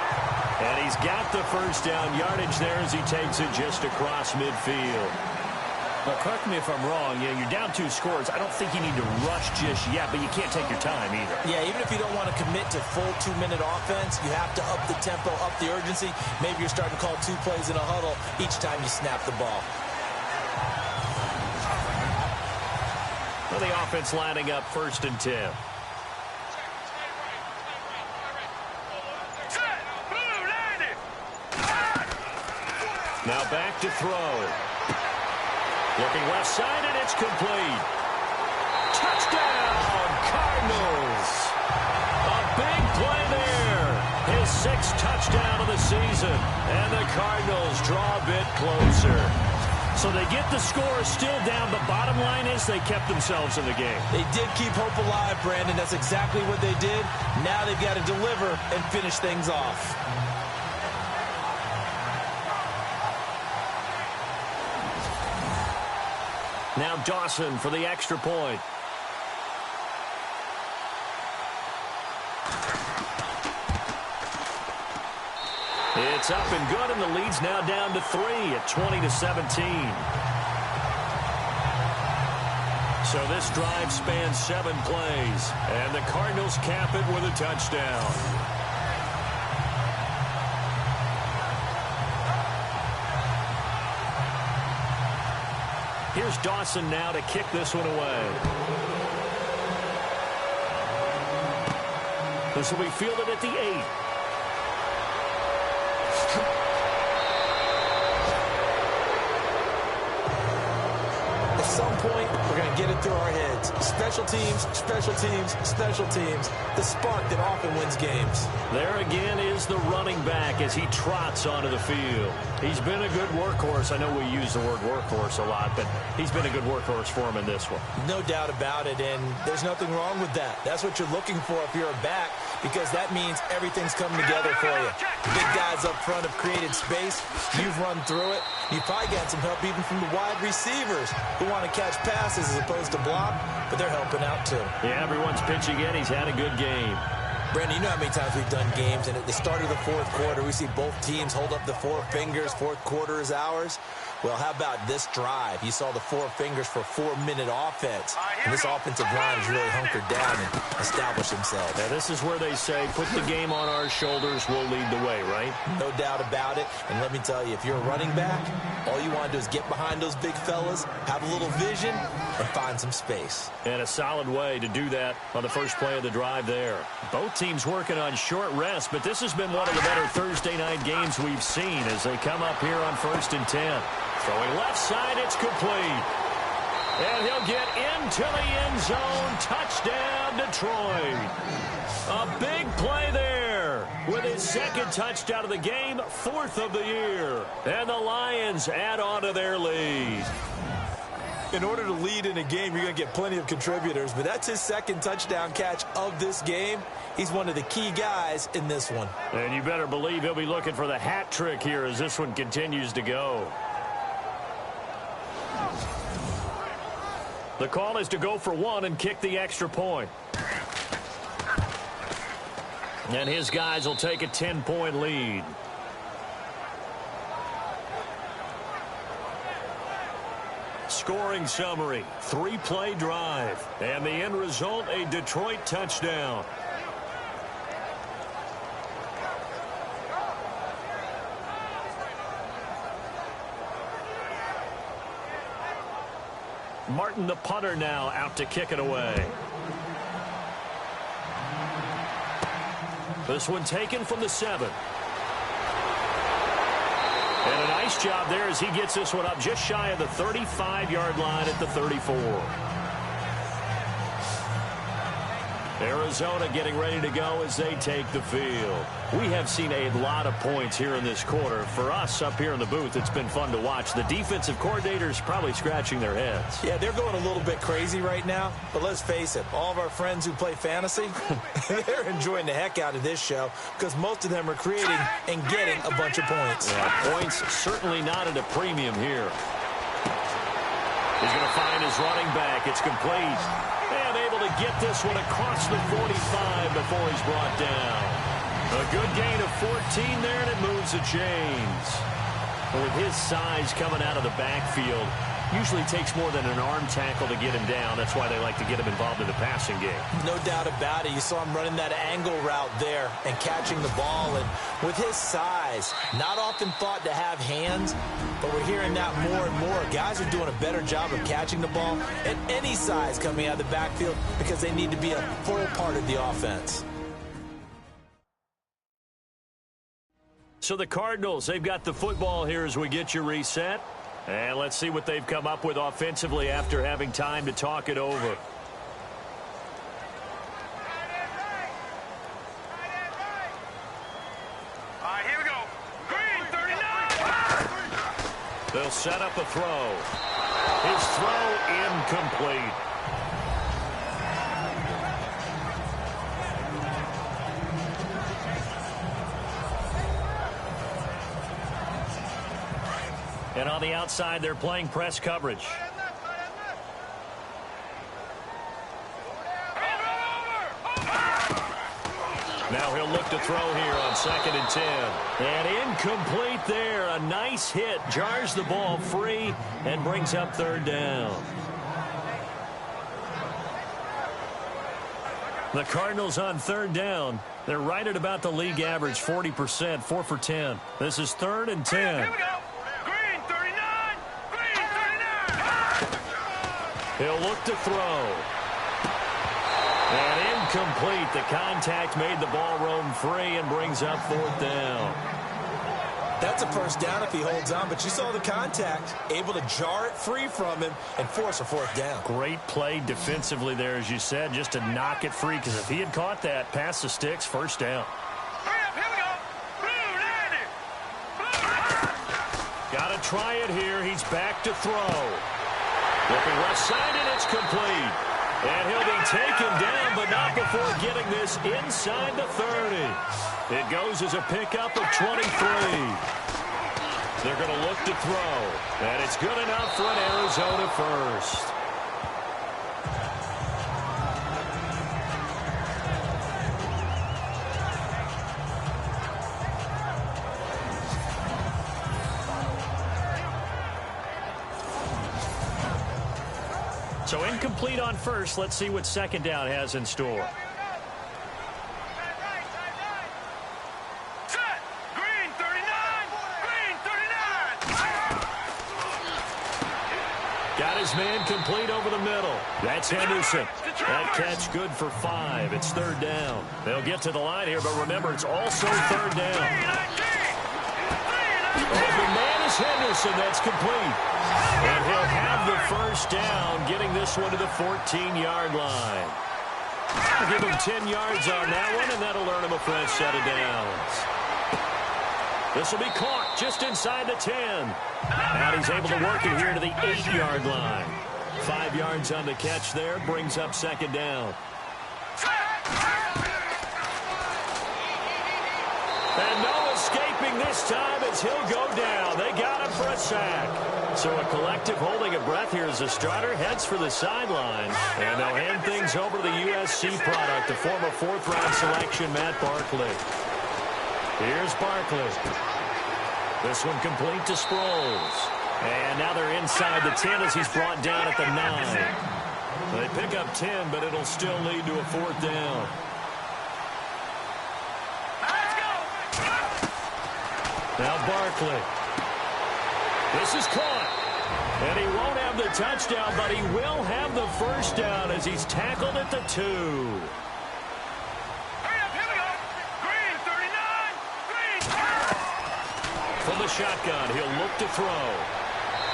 And he's got the first down yardage there as he takes it just across midfield. But correct me if I'm wrong, you're down 2 scores. I don't think you need to rush just yet, but you can't take your time either. Yeah, even if you don't want to commit to full 2-minute offense, you have to up the tempo, up the urgency. Maybe you're starting to call 2 plays in a huddle each time you snap the ball. Well, the offense lining up 1st and 10. Now back to throw. Looking left side, and it's complete. Touchdown, Cardinals. A big play there. His 6th touchdown of the season. And the Cardinals draw a bit closer. So they get the score still down, but bottom line is they kept themselves in the game. They did keep hope alive, Brandon. That's exactly what they did. Now they've got to deliver and finish things off. Now Dawson for the extra point. It's up and good, and the lead's now down to 3 at 20-17. So this drive spans 7 plays, and the Cardinals cap it with a touchdown. Here's Dawson now to kick this one away. This will be fielded at the 8. At some point, we're going to get it through our heads. Special teams, special teams, special teams. The spark that often wins games. There again is the running back as he trots onto the field. He's been a good workhorse. I know we use the word workhorse a lot, but he's been a good workhorse for him in this one. No doubt about it, and there's nothing wrong with that. That's what you're looking for if you're a back, because that means everything's coming together for you. The big guys up front have created space. You've run through it. You've probably got some help even from the wide receivers who want to catch passes as opposed to block, but they're helping out too. Yeah, everyone's pitching in. He's had a good game. Brandon, you know how many times we've done games, and at the start of the 4th quarter, we see both teams hold up the 4 fingers. 4th quarter is ours. Well, how about this drive? You saw the 4 fingers for 4-minute offense. And this offensive line has really hunkered down and established themselves. Now, this is where they say, put the game on our shoulders, we'll lead the way, right? No doubt about it. And let me tell you, if you're a running back, all you want to do is get behind those big fellas, have a little vision, and find some space. And a solid way to do that on the first play of the drive there. Both teams working on short rest, but this has been one of the better Thursday night games we've seen as they come up here on 1st and 10. Throwing left side, it's complete. And he'll get into the end zone. Touchdown, Detroit. A big play there with his 2nd touchdown of the game, 4th of the year. And the Lions add on to their lead. In order to lead in a game, you're going to get plenty of contributors, but that's his 2nd touchdown catch of this game. He's one of the key guys in this one. And you better believe he'll be looking for the hat trick here as this one continues to go. The call is to go for 1 and kick the extra point. And his guys will take a 10-point lead. Scoring summary, 3-play drive. And the end result, a Detroit touchdown. Martin, the punter, now out to kick it away. This one taken from the 7. And a nice job there as he gets this one up just shy of the 35-yard line at the 34. Arizona getting ready to go as they take the field. We have seen a lot of points here in this quarter. For us up here in the booth, it's been fun to watch. The defensive coordinators probably scratching their heads. Yeah, they're going a little bit crazy right now. But let's face it, all of our friends who play fantasy, they're enjoying the heck out of this show because most of them are creating and getting a bunch of points. Yeah, points certainly not at a premium here. He's going to find his running back. It's complete. And able to get this one across the 45 before he's brought down. A good gain of 14 there, and it moves the chains. But with his size coming out of the backfield, usually takes more than an arm tackle to get him down. That's why they like to get him involved in the passing game. No doubt about it. You saw him running that angle route there and catching the ball. And with his size, not often thought to have hands, but we're hearing that more and more. Guys are doing a better job of catching the ball at any size coming out of the backfield because they need to be a full part of the offense. So the Cardinals, they've got the football here as we get you reset. And let's see what they've come up with offensively after having time to talk it over. All right, here we go. Green, 39. They'll set up a throw. His throw incomplete. And on the outside, they're playing press coverage. Now he'll look to throw here on 2nd and 10. And incomplete there. A nice hit. Jars the ball free and brings up 3rd down. The Cardinals on 3rd down. They're right at about the league average, 40%, 4 for 10. This is 3rd and 10. Here we go. Green, 39. Green, 39. He'll look to throw. And incomplete. The contact made the ball roam free and brings up 4th down. That's a 1st down if he holds on, but you saw the contact, able to jar it free from him and force a 4th down. Great play defensively there, as you said, just to knock it free, because if he had caught that, past the sticks, 1st down. Hurry up, here we go. Blue, Landy. Got to try it here. He's back to throw. Looking left side, and it's complete. And he'll be taken down, but not before getting this inside the 30. It goes as a pickup of 23. They're going to look to throw. And it's good enough for an Arizona first. So incomplete on first. Let's see what 2nd down has in store. Set. Green, 39. Green, 39. Got his man complete over the middle. That's Henderson. That catch good for 5. It's 3rd down. They'll get to the line here, but remember, it's also 3rd down. And the man is Henderson. That's complete. And he'll have the 1st down, getting this one to the 14-yard line. I'll give him 10 yards on that one, and that'll earn him a fresh set of downs. This will be caught just inside the 10. And he's able to work it here to the 8-yard line. 5 yards on the catch there, brings up 2nd down. And no escaping this time as he'll go down. They got him for a sack. So a collective holding of breath here as the starter heads for the sideline. And they'll hand things over to the USC product, the former 4th-round selection, Matt Barkley. Here's Barkley. This one complete to Sproles. And now they're inside the 10 as he's brought down at the 9. They pick up 10, but it'll still lead to a 4th down. Now Barkley. This is caught. And he won't have the touchdown, but he will have the 1st down as he's tackled at the 2. Hurry up, here we go. Green, From the shotgun, he'll look to throw.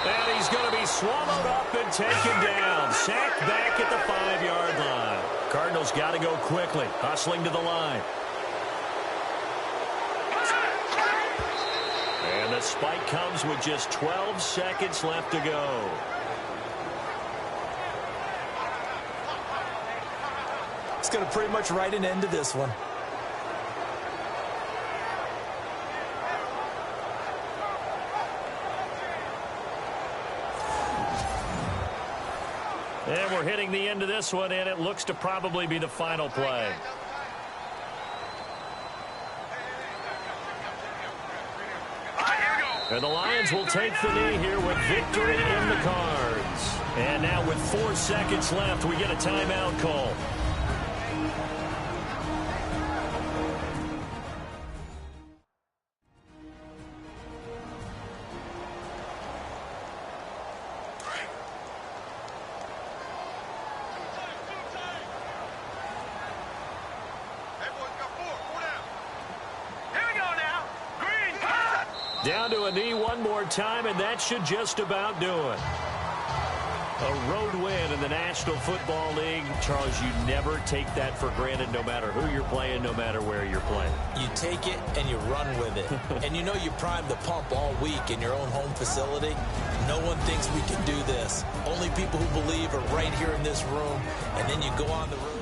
And he's going to be swallowed up and taken down. Sacked back at the 5-yard line. Cardinals got to go quickly, hustling to the line. And the spike comes with just 12 seconds left to go. It's going to pretty much write an end to this one. And we're hitting the end of this one, and it looks to probably be the final play. And the Lions will take the knee here with victory in the cards. And now with 4 seconds left, we get a timeout call. Down to a knee one more time, and that should just about do it. A road win in the National Football League. Charles, you never take that for granted, no matter who you're playing, no matter where you're playing. You take it and you run with it. And you know you primed the pump all week in your own home facility. No one thinks we can do this. Only people who believe are right here in this room. And then you go on the road.